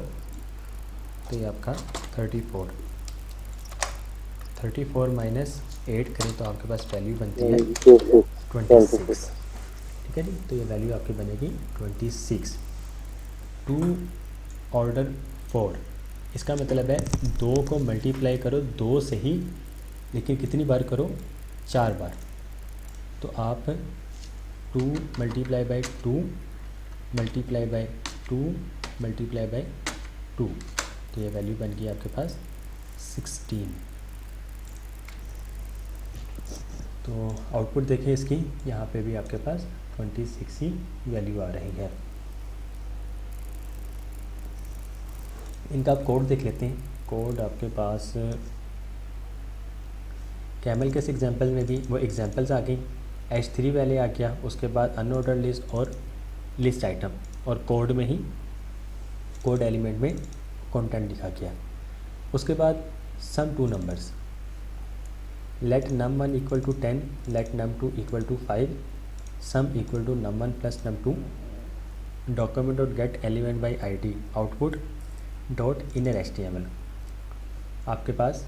[SPEAKER 1] तो ये आपका 34। 34 माइनस 8 करें तो आपके पास वैल्यू बनती है 26, ठीक है जी। तो ये वैल्यू आपकी बनेगी 26। 2 ऑर्डर 4, इसका मतलब है 2 को मल्टीप्लाई करो 2 से ही, लेकिन कितनी बार करो? 4 बार। तो आप 2 multiply by 2 multiply by 2 multiply by 2, तो ये वैल्यू बन गई आपके पास 16। तो आउटपुट देखिए इसकी, यहाँ पे भी आपके पास 26 ही वैल्यू आ रही है। इनका आप कोड देख लेते हैं। कोड आपके पास कैमल के इस एग्जांपल में भी वो एग्जांपल्स आ गई, H3 वाले आ गया, उसके बाद अनऑर्डर लिस्ट और लिस्ट आइटम, और कोड में ही कोड एलिमेंट में कंटेंट लिखा गया। उसके बाद sum 2 numbers, let num1 equal to 10, let num2 equal to 5, sum equal to num1 plus num2, document dot get element by ID, output dot inner HTML। आपके पास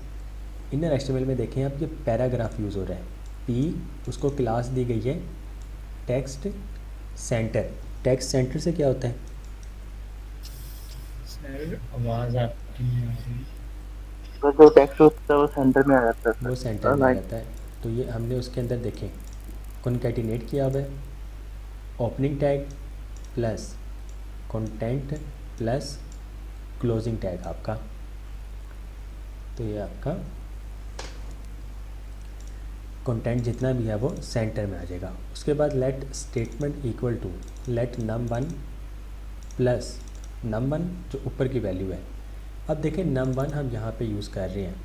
[SPEAKER 1] inner HTML में देखें आप, ये पैराग्राफ यूज़ हो रहा है। P उसको class दी गई है टेक्स्ट सेंटर। टेक्स्ट सेंटर से क्या होता है?
[SPEAKER 7] सर आवाज़ आपकी नहीं आ रही।
[SPEAKER 3] तो जो टेक्स्ट होता है वो सेंटर में आ जाता है।
[SPEAKER 1] वो सेंटर में आ जाता है। तो ये हमने उसके अंदर देखें कॉन्कैटिनेट किया हुआ है, opening tag plus content plus closing tag आपका। तो ये आपका कंटेंट जितना भी है वो सेंटर में आ जाएगा। उसके बाद let statement equal to let num1 plus num1 जो ऊपर की वैल्यू है। अब देखें num1 हम यहाँ पे यूज़ कर रहे हैं,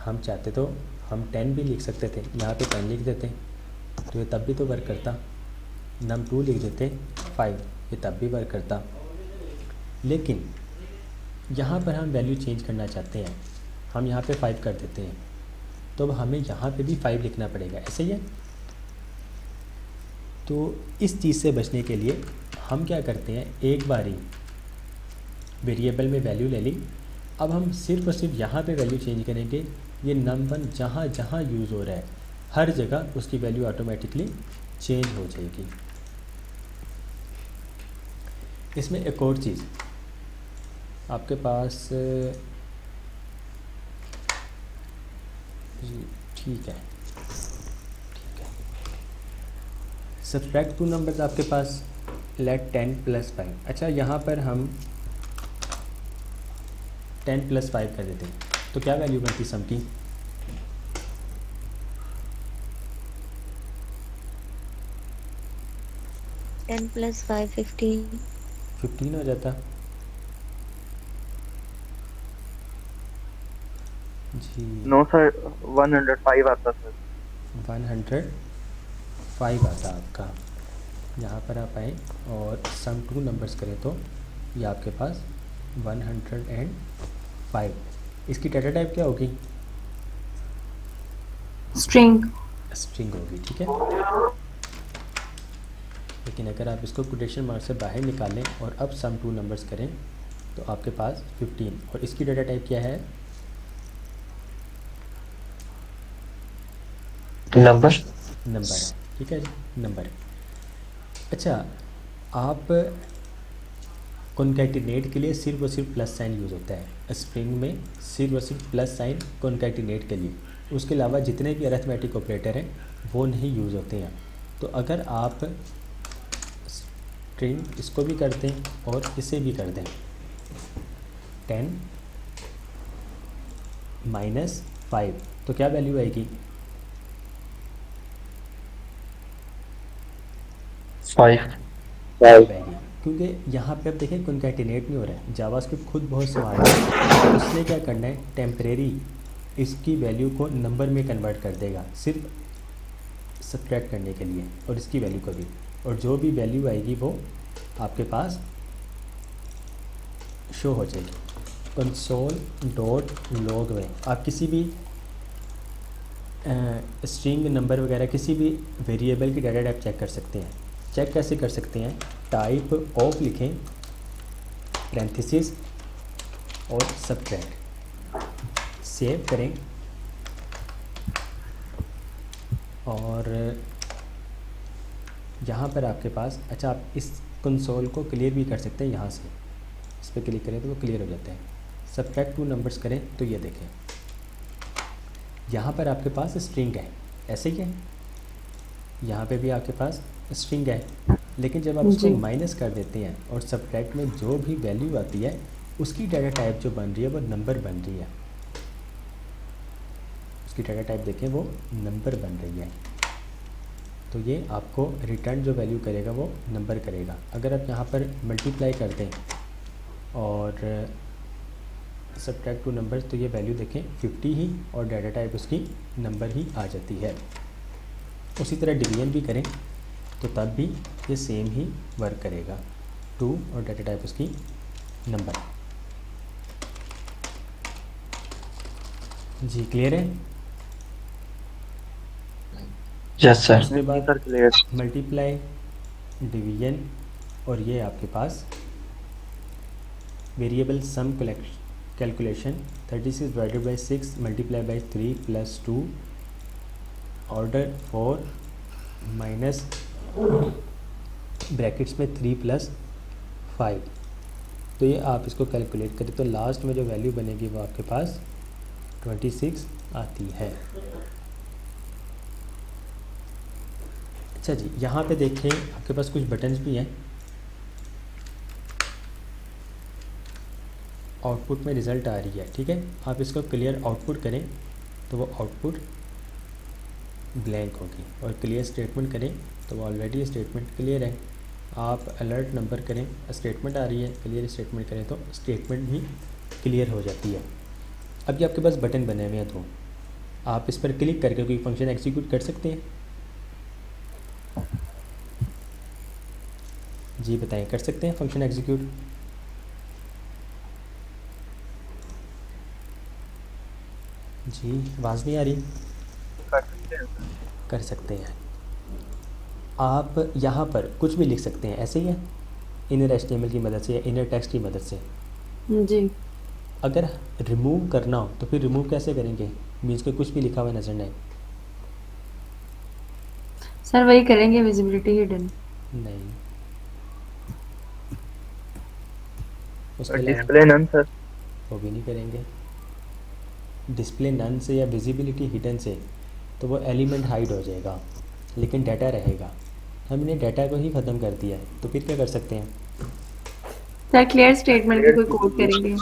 [SPEAKER 1] हम चाहते तो हम 10 भी लिख सकते थे, यहाँ पे 10 लिख देते तो ये तब भी तो वर्क करता। num2 लिख देते 5, ये तब भी वर्क करता। लेकिन यहाँ पर हम वैल्यू चेंज करना चाहते हैं, हम यहाँ पे 5 कर देते हैं, तो अब हमें यहाँ पे भी 5 लिखना पड़ेगा, ऐसे ही है। तो इस चीज़ से बचने के लिए हम क्या करते हैं, एक बार ही वेरिएबल में वैल्यू ले ली। अब हम सिर्फ और सिर्फ यहाँ पे वैल्यू चेंज करेंगे। ये num1 जहाँ जहाँ यूज़ हो रहा है हर जगह उसकी वैल्यू ऑटोमेटिकली चेंज हो जाएगी। इसमें एक और चीज़ आपके पास जी, ठीक है, सब्ट्रैक्ट 2 नंबर्स आपके पास लेट 10 प्लस 5। अच्छा, यहाँ पर हम 10 प्लस 5 कर देते हैं तो क्या वैल्यू बनती सम की?
[SPEAKER 8] 10 plus 5 15
[SPEAKER 1] 15 हो जाता जी।
[SPEAKER 3] नो सर 105 आता सर।
[SPEAKER 1] 105 आता आपका। यहाँ पर आप आए और सम 2 नंबर्स करें तो ये आपके पास 105। इसकी डाटा टाइप क्या होगी?
[SPEAKER 2] स्ट्रिंग।
[SPEAKER 1] स्ट्रिंग होगी, ठीक है। लेकिन अगर आप इसको कोटेशन मार्क से बाहर निकालें और अब सम 2 नंबर्स करें तो आपके पास 15, और इसकी डाटा टाइप क्या है?
[SPEAKER 6] नंबर
[SPEAKER 1] है, ठीक है जी, नंबर। अच्छा, आप कॉन्कैटिनेट के लिए सिर्फ और सिर्फ प्लस साइन यूज़ होता है। स्ट्रिंग में सिर्फ और सिर्फ प्लस साइन कॉन्कैटिनेट के लिए, उसके अलावा जितने भी अरिथमेटिक ऑपरेटर हैं वो नहीं यूज़ होते हैं। तो अगर आप स्ट्रिंग इसको भी कर दें और इसे भी कर दें, 10 -5, तो क्या वैल्यू आएगी?
[SPEAKER 6] 5
[SPEAKER 1] 5 आएगी, क्योंकि यहाँ पे अब देखें कॉन्कैटिनेट नहीं हो रहा है। जावास्क्रिप्ट खुद बहुत स्मार्ट है, उसने क्या करना है, टेम्परेरी इसकी वैल्यू को नंबर में कन्वर्ट कर देगा सिर्फ सब्ट्रैक्ट करने के लिए, और इसकी वैल्यू को भी, और जो भी वैल्यू आएगी वो आपके पास शो हो जाएगी। console.log में आप किसी भी स्ट्रिंग नंबर वगैरह किसी भी वेरिएबल की डाटा टाइप चेक कर सकते हैं। चेक कैसे कर सकते हैं? टाइप ऑफ लिखें, पैरेंथेसिस और सब्ट्रैक्ट, सेव करें, और यहाँ पर आपके पास, अच्छा आप इस कंसोल को क्लियर भी कर सकते हैं यहाँ से, इस पर क्लिक करें तो वो क्लियर हो जाता है। सब्ट्रैक्ट 2 नंबर्स करें तो ये देखें, यहाँ पर आपके पास स्ट्रिंग है, ऐसे ही है, यहाँ पे भी आपके पास स्ट्रिंग है, लेकिन जब आप उसको माइनस कर देते हैं और सब्ट्रैक्ट में जो भी वैल्यू आती है उसकी डाटा टाइप जो बन रही है वो नंबर बन रही है, उसकी डाटा टाइप देखें वो नंबर बन रही है, तो ये आपको रिटर्न जो वैल्यू करेगा वो नंबर करेगा। अगर आप यहाँ पर मल्टीप्लाई कर दें और सब्ट्रैक्ट 2 नंबर्स, तो ये वैल्यू देखें 50 ही, और डाटा टाइप उसकी नंबर ही आ जाती है। उसी तरह डिवीजन भी करें तो तब भी ये सेम ही वर्क करेगा, 2 और डाटा टाइप उसकी नंबर। जी क्लियर है?
[SPEAKER 6] Yes sir.
[SPEAKER 1] उसके बाद
[SPEAKER 5] सर क्लियर।
[SPEAKER 1] मल्टीप्लाई, डिवीजन, और ये आपके पास variable sum calculation 36 divided by 6 multiply by 3 plus 2 order 4 minus brackets में 3 प्लस 5, तो ये आप इसको कैलकुलेट करें तो लास्ट में जो वैल्यू बनेगी वो आपके पास 26 आती है। अच्छा जी, यहाँ पे देखें आपके पास कुछ बटन्स भी हैं, आउटपुट में रिज़ल्ट आ रही है, ठीक है, आप इसको क्लियर आउटपुट करें तो वो आउटपुट ब्लैंक होगी, और क्लियर स्टेटमेंट करें तो वो ऑलरेडी स्टेटमेंट क्लियर है। आप अलर्ट नंबर करें, स्टेटमेंट आ रही है, क्लियर स्टेटमेंट करें तो स्टेटमेंट भी क्लियर हो जाती है। अब ये आपके पास बटन बने हुए हैं, तो आप इस पर क्लिक करके कोई फंक्शन एग्जीक्यूट कर सकते हैं। जी बताएं, कर सकते हैं फंक्शन एग्जीक्यूट? जी आवाज़ नहीं आ रही? कर सकते हैं। आप यहाँ पर कुछ भी लिख सकते हैं, ऐसे ही है, इनर HTML की मदद से या इनर टेक्स्ट की मदद से।
[SPEAKER 2] जी
[SPEAKER 1] अगर रिमूव करना हो तो फिर रिमूव कैसे करेंगे? मीन्स के कुछ भी लिखा हुआ नजर नहीं।
[SPEAKER 2] सर वही करेंगे, विजिबिलिटी हिडन।
[SPEAKER 1] नहीं, उसके
[SPEAKER 3] डिस्प्ले नन सर,
[SPEAKER 1] वो भी नहीं करेंगे। डिस्प्ले नन से या विजिबिलिटी हिडन से तो वो एलिमेंट हाइड हो जाएगा, लेकिन डाटा रहेगा। हमने डाटा को ही ख़त्म कर दिया है, तो फिर क्या कर सकते हैं?
[SPEAKER 2] सर क्लियर स्टेटमेंट का कोई कोड करेंगे।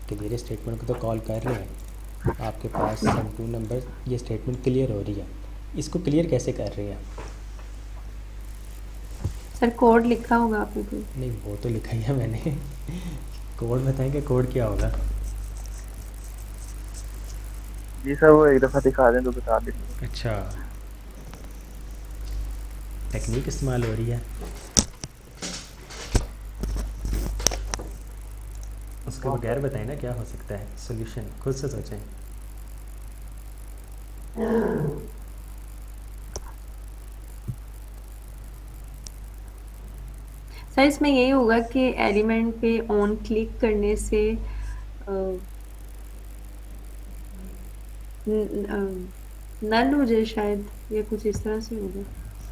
[SPEAKER 1] क्लियर स्टेटमेंट को तो कॉल कर रहे हैं, आपके पास सम 2 नंबर, ये स्टेटमेंट क्लियर हो रही है, इसको क्लियर कैसे कर रहे हैं?
[SPEAKER 2] सर कोड लिखा होगा आपने कोई?
[SPEAKER 1] नहीं, वो तो लिखा ही है मैंने। कोड बताएंगे, कोड क्या होगा?
[SPEAKER 3] जी सर वो एक दफ़ा दिखा दें तो बता दें।
[SPEAKER 1] अच्छा, टेक्निक इस्तेमाल हो रही है, उसके बगैर बताएं ना क्या हो सकता है सॉल्यूशन, खुद से सोचें।
[SPEAKER 2] सर इसमें यही होगा कि एलिमेंट पे ऑन क्लिक करने से नल हो जाए शायद, या कुछ इस तरह से होगा।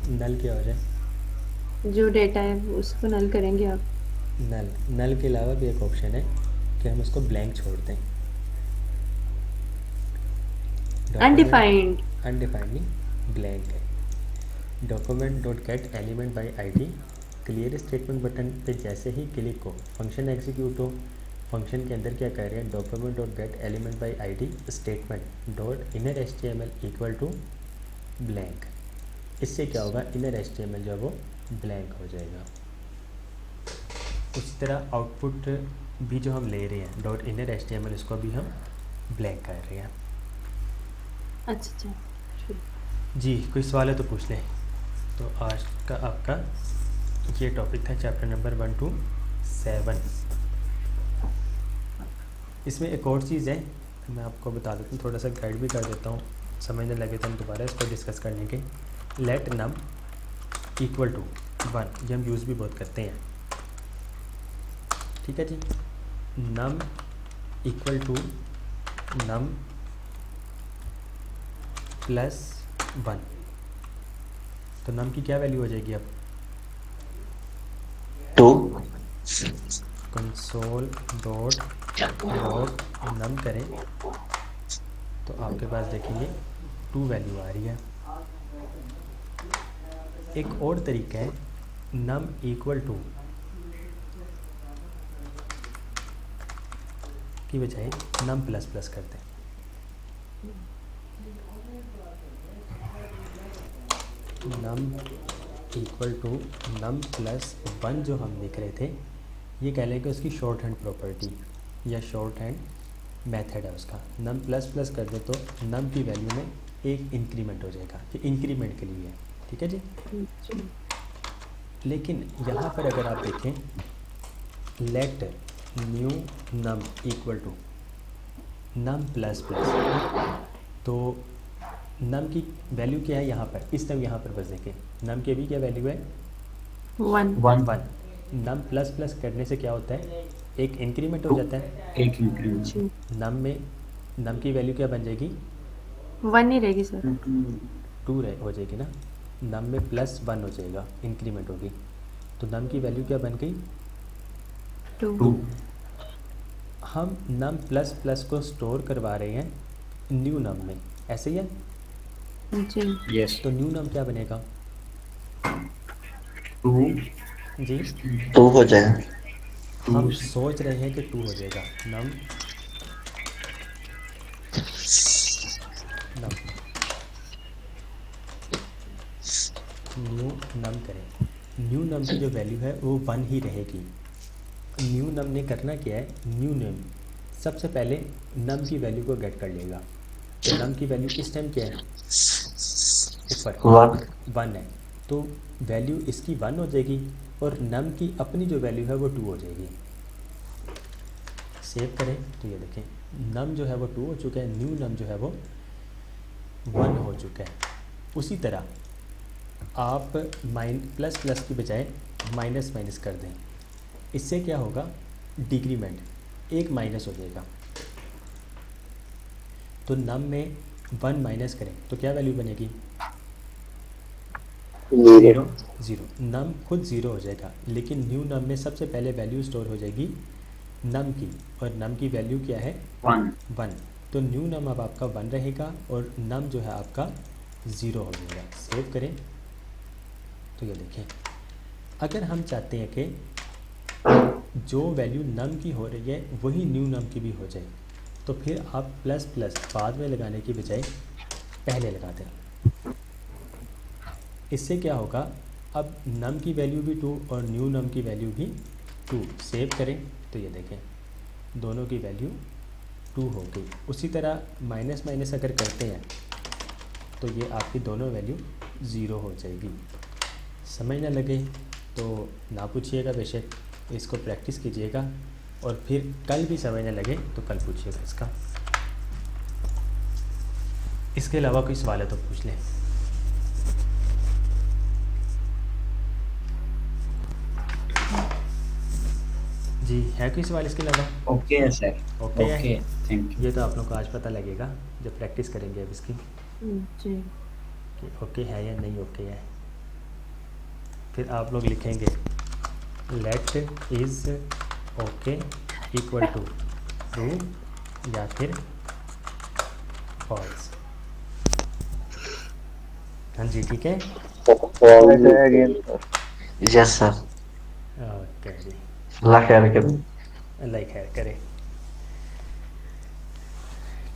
[SPEAKER 1] नल क्या हो जाए?
[SPEAKER 2] जो डेटा है उसको नल करेंगे आप।
[SPEAKER 1] नल के अलावा भी एक ऑप्शन है कि हम उसको ब्लैंक छोड़ दें।
[SPEAKER 2] अनडिफाइंड
[SPEAKER 1] नहीं, ब्लैंक है। Document dot get element by ID, clear statement button पे जैसे ही क्लिक हो, फंक्शन एग्जीक्यूट हो, फंक्शन के अंदर क्या कर रहे हैं, document dot get element by ID statement dot inner HTML equal to blank. इससे क्या होगा, इनर एचटीएमएल जो है वो ब्लैंक हो जाएगा। उसी तरह आउटपुट भी जो हम ले रहे हैं डॉट इनर एचटीएमएल, इसको भी हम ब्लैंक कर रहे हैं।
[SPEAKER 2] अच्छा अच्छा ठीक।
[SPEAKER 1] जी कोई सवाल है तो पूछ लें। तो आज का आपका ये टॉपिक था चैप्टर नंबर 1 to 7। इसमें एक और चीज़ है, मैं आपको बता देता हूँ, थोड़ा सा गाइड भी कर देता हूँ, समझने लगे तो हम दोबारा इसको डिस्कस कर लेंगे। लेट नम इक्वल टू 1, ये हम यूज़ भी बहुत करते हैं, ठीक है जी। Num equal to num plus 1, तो नम की क्या वैल्यू हो जाएगी अब,
[SPEAKER 6] 2
[SPEAKER 1] कंसोल डॉट लॉग नम करें तो आपके पास देखेंगे 2 वैल्यू आ रही है। एक और तरीका है, नम इक्वल टू की बजाय नम प्लस प्लस करते हैं। Num equal to num plus 1 जो हम लिख रहे थे, ये कह लें कि उसकी शॉर्ट हैंड प्रॉपर्टी या शॉर्ट हैंड मेथड है उसका। नम प्लस प्लस कर दे तो नम की वैल्यू में एक इंक्रीमेंट हो जाएगा, ये इंक्रीमेंट के लिए है, ठीक है जी। लेकिन यहाँ पर अगर आप देखें, let new num equal to num plus plus, तो नम की वैल्यू क्या है यहाँ पर, इस तरह यहाँ पर बस देखें, नम की भी क्या वैल्यू है
[SPEAKER 2] 1
[SPEAKER 1] 1। नम प्लस प्लस करने से क्या होता है, एक इंक्रीमेंट हो जाता है।
[SPEAKER 7] एक इंक्रीमेंट
[SPEAKER 2] जी
[SPEAKER 1] नम में नम की वैल्यू क्या बन जाएगी,
[SPEAKER 2] 1 नहीं रहेगी सर।
[SPEAKER 1] 2 हो जाएगी ना, नम में प्लस 1 हो जाएगा, इंक्रीमेंट होगी, तो नम की वैल्यू क्या बन गई
[SPEAKER 2] 2।
[SPEAKER 1] हम नम प्लस प्लस को स्टोर करवा रहे हैं न्यू नम में, ऐसे ही है।
[SPEAKER 2] जी
[SPEAKER 7] यस
[SPEAKER 1] तो न्यू नम क्या बनेगा
[SPEAKER 7] 2
[SPEAKER 1] जी,
[SPEAKER 6] 2 हो जाएगा।
[SPEAKER 1] हम सोच रहे हैं कि 2 हो जाएगा। नम नम न्यू नम करें, न्यू नम की जो वैल्यू है वो 1 ही रहेगी। न्यू नम ने करना क्या है, न्यू नम सबसे पहले नम की वैल्यू को गेट कर लेगा। तो नम की वैल्यू इस टाइम क्या है, ऊपर 1 है, तो वैल्यू इसकी 1 हो जाएगी और नम की अपनी जो वैल्यू है वो 2 हो जाएगी। सेव करें तो ये देखें, नम जो है वो 2 हो चुका है, न्यू नम जो है वो 1 हो चुका है। उसी तरह आप प्लस प्लस की बजाय माइनस माइनस कर दें, इससे क्या होगा, डिक्रीमेंट, एक माइनस हो जाएगा। तो नम में 1 माइनस करें तो क्या वैल्यू बनेगी 0। नम खुद 0 हो जाएगा, लेकिन न्यू नम में सबसे पहले वैल्यू स्टोर हो जाएगी नम की, और नम की वैल्यू क्या है 1। तो न्यू नम अब आपका 1 रहेगा और नम जो है आपका 0 हो जाएगा। सेव करें तो ये देखें, अगर हम चाहते हैं कि जो वैल्यू नम की हो रही है वही न्यू नम की भी हो जाए, तो फिर आप प्लस प्लस बाद में लगाने की बजाय पहले लगा दें। इससे क्या होगा, अब नम की वैल्यू भी 2 और न्यू नम की वैल्यू भी 2। सेव करें तो ये देखें, दोनों की वैल्यू 2 हो गई। उसी तरह माइनस माइनस अगर करते हैं तो ये आपकी दोनों वैल्यू 0 हो जाएगी। समझ ना लगे तो ना पूछिएगा, बेशक इसको प्रैक्टिस कीजिएगा, और फिर कल भी समझ ना लगे तो कल पूछिएगा इसका। इसके अलावा कोई सवाल है तो पूछ लें। जी है कोई सवाल इसके अलावा?
[SPEAKER 7] ओके है सर,
[SPEAKER 1] ओके है?
[SPEAKER 7] Okay thank you.
[SPEAKER 1] ये तो आप लोगों को आज पता लगेगा जब प्रैक्टिस करेंगे अब इसकी,
[SPEAKER 2] जी
[SPEAKER 1] कि ओके है या नहीं ओके है। फिर आप लोग लिखेंगे let is okay equal to true या फिर फॉल्स। हाँ जी ठीक है,
[SPEAKER 5] अगेन
[SPEAKER 6] यस सर।
[SPEAKER 1] ओके जी।
[SPEAKER 6] अल्लाह खैर करे।
[SPEAKER 1] अल्लाह खैर करे।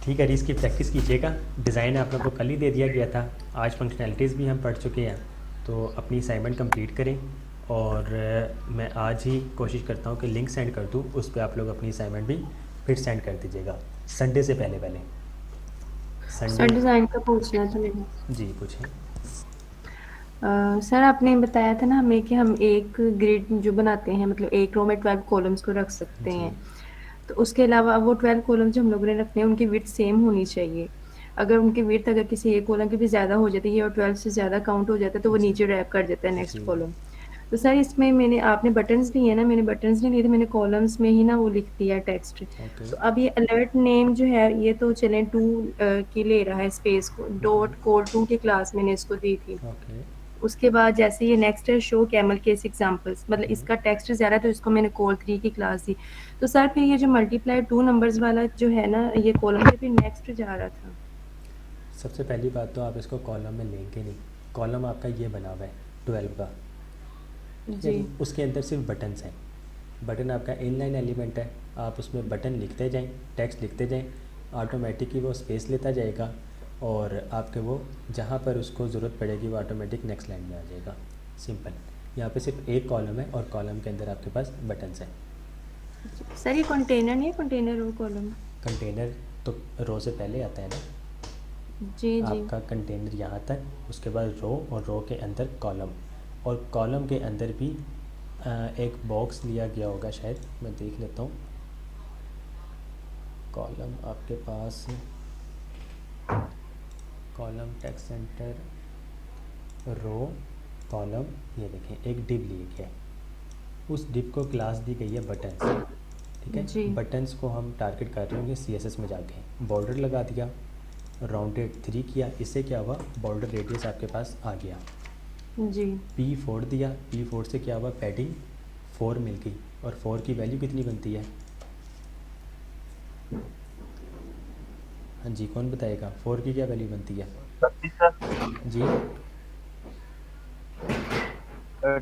[SPEAKER 1] ठीक है जी, इसकी प्रैक्टिस कीजिएगा। डिज़ाइन आप लोगों को कल ही दे दिया गया था, आज फंक्शनैलिटीज़ भी हम पढ़ चुके हैं, तो अपनी असाइनमेंट कंप्लीट करें। और मैं आज ही कोशिश करता हूँ कि लिंक सेंड कर दूँ, उस पर आप लोग अपनी असाइनमेंट भी फिर सेंड कर दीजिएगा संडे से पहले।
[SPEAKER 2] सर डिज़ाइन का पूछना था मैंने।
[SPEAKER 1] जी पूछें।
[SPEAKER 2] सर आपने बताया था ना हमें कि हम एक ग्रिड जो बनाते हैं, मतलब एक रो में 12 कॉलम्स को रख सकते
[SPEAKER 1] जी।
[SPEAKER 2] हैं, तो उसके अलावा वो 12 कॉलम जो हम लोगों ने रखने हैं उनकी विड्थ सेम होनी चाहिए। अगर उनकी विड्थ अगर किसी एक कॉलम की भी ज़्यादा हो जाती है और 12 से ज़्यादा काउंट हो जाता है तो वो
[SPEAKER 1] जी।
[SPEAKER 2] नीचे रैप कर देता है नेक्स्ट
[SPEAKER 1] जी।
[SPEAKER 2] कॉलम। तो सर इसमें आपने बटन्स दिए ना, मैंने बटन्स नहीं लिए थे, मैंने कॉलम्स में ही ना वो लिख दिया टेक्स्ट।
[SPEAKER 1] ओके।
[SPEAKER 2] तो अब ये अलर्ट नेम जो है ये तो चलें 2 की ले रहा है स्पेस को, डॉट कोड 2 की क्लास मैंने इसको दी थी।
[SPEAKER 1] ओके।
[SPEAKER 2] उसके बाद जैसे ये नेक्स्ट है शो कैमल केस एग्जांपल्स, मतलब इसका टेक्स्ट ज़्यादा है तो इसको मैंने कोल 3 की क्लास दी। तो सर फिर ये जो मल्टीप्लाई 2 नंबर्स वाला जो है ना ये कॉलम पे फिर नेक्स्ट जा रहा था।
[SPEAKER 1] सबसे पहली बात तो आप इसको कॉलम में लेंगे नहीं, कॉलम आपका ये बना हुआ है 12 का,
[SPEAKER 2] जी।
[SPEAKER 1] उसके अंदर सिर्फ बटन्स हैं। बटन आपका इनलाइन एलिमेंट है, आप उसमें बटन लिखते जाएं, टेक्स्ट लिखते जाएं, ऑटोमेटिक ही वो स्पेस लेता जाएगा और आपके वो जहाँ पर उसको ज़रूरत पड़ेगी वो ऑटोमेटिक नेक्स्ट लाइन में आ जाएगा। सिंपल। यहाँ पे सिर्फ एक कॉलम है और कॉलम के अंदर आपके पास बटन्स हैं।
[SPEAKER 2] सर ये कंटेनर नहीं है, कंटेनर रो कॉलम।
[SPEAKER 1] कंटेनर तो रो से पहले आता है ना।
[SPEAKER 2] जी।
[SPEAKER 1] आपका कंटेनर यहाँ तक, उसके बाद रो और रो के अंदर कॉलम, और कॉलम के अंदर भी एक बॉक्स लिया गया होगा शायद, मैं देख लेता हूँ। कॉलम आपके पास column text center row column, ये देखें एक डिव ली गया है, उस डिव को क्लास दी गई है बटन्स। ठीक है, बटन्स को हम टारगेट कर रहे होंगे CSS में जाके, बॉर्डर लगा दिया, राउंडेड 3 किया, इससे क्या हुआ बॉर्डर रेडियस आपके पास आ गया
[SPEAKER 2] जी।
[SPEAKER 1] P4 दिया, P4 से क्या हुआ पैडिंग 4 मिल गई, और 4 की वैल्यू कितनी बनती है? हाँ जी कौन बताएगा 4 की क्या वैल्यू बनती है?
[SPEAKER 3] 32 सर।
[SPEAKER 1] जी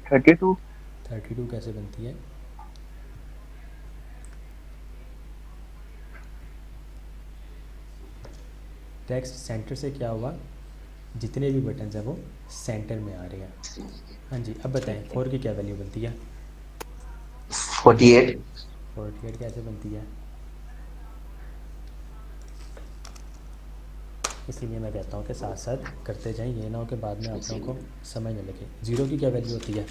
[SPEAKER 3] 32।
[SPEAKER 1] 32 कैसे बनती है? टेक्स्ट सेंटर से क्या हुआ, जितने भी बटन्स हैं वो सेंटर में आ रहे हैं। हाँ जी अब बताएं 4 की क्या वैल्यू बनती है?
[SPEAKER 6] 48।
[SPEAKER 1] 48 कैसे बनती है? इसीलिए मैं कहता हूँ कि साथ साथ करते जाएं, ये ना हो कि बाद में आप लोगों को समझ न लगे। 0 की क्या वैल्यू होती है?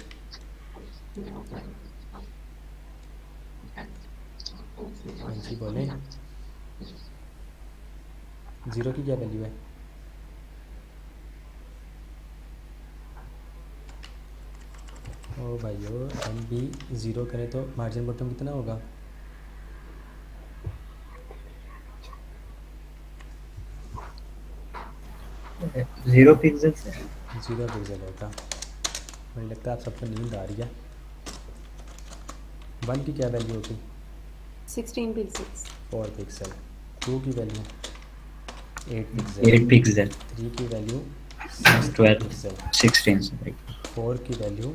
[SPEAKER 1] हाँ जी बोलें, 0 की क्या वैल्यू है? ओ भाइयों हम भी 0 करें तो मार्जिन बॉटम कितना होगा?
[SPEAKER 7] 0 पिक्सल से
[SPEAKER 1] 0 पिक्सल होगा। मुझे लगता है आप सबको नींद आ रही है। 1 की क्या वैल्यू होगी?
[SPEAKER 2] 16 पिक्सेल्स।
[SPEAKER 1] 4 पिक्सल। 2 की वैल्यू 8 पिक्सल।
[SPEAKER 7] 8 पिक्सल।
[SPEAKER 1] 3 की वैल्यू
[SPEAKER 7] 12
[SPEAKER 1] पिक्सल।
[SPEAKER 7] 16
[SPEAKER 1] 4 की वैल्यू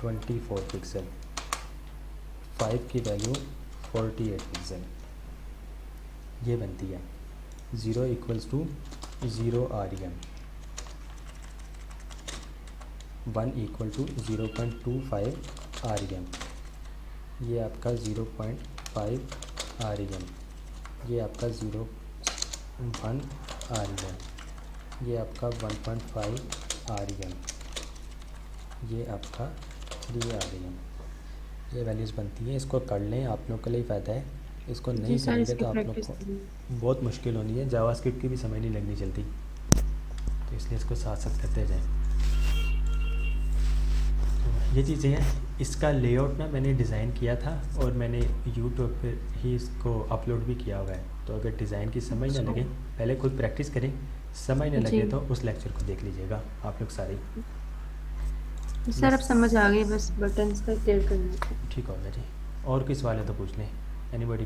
[SPEAKER 1] 24 पिक्सल। 5 की वैल्यू 48 पिक्सल। ये बनती है 0 equals to 0 REM, 1 equal to 0.25 REM, ये आपका 0.5 REM, ये आपका 0.1 REM, ये आपका 1.5 REM, ये आपका 3 REM। ये वैल्यूज़ बनती हैं। इसको कर लें, आप लोग के लिए फ़ायदा है। इसको नहीं करेंगे तो आप लोग को बहुत मुश्किल होनी है, जावास्क्रिप्ट की भी समझ नहीं लगनी चलती, तो इसलिए इसको साथ साथ करते जाएं। ये चीज़ें हैं। इसका लेआउट ना मैंने डिज़ाइन किया था और मैंने यूट्यूब पर ही इसको अपलोड भी किया हुआ है, तो अगर डिज़ाइन की समझ ना लगे पहले खुद प्रैक्टिस करें, समझ ना लगे तो उस लेक्चर को देख लीजिएगा आप लोग सारे।
[SPEAKER 2] सर अब समझ आ गई, बस बटन्स का क्लियर करना है।
[SPEAKER 1] ठीक होगा जी। और कोई सवाल है तो पूछ लें, एनीबॉडी?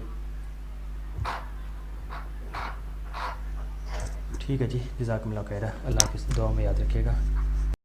[SPEAKER 1] ठीक है जी, जज़ाकुमुल्लाह खैर। अल्लाह हाफ़िज़, दुआ में याद रखिएगा।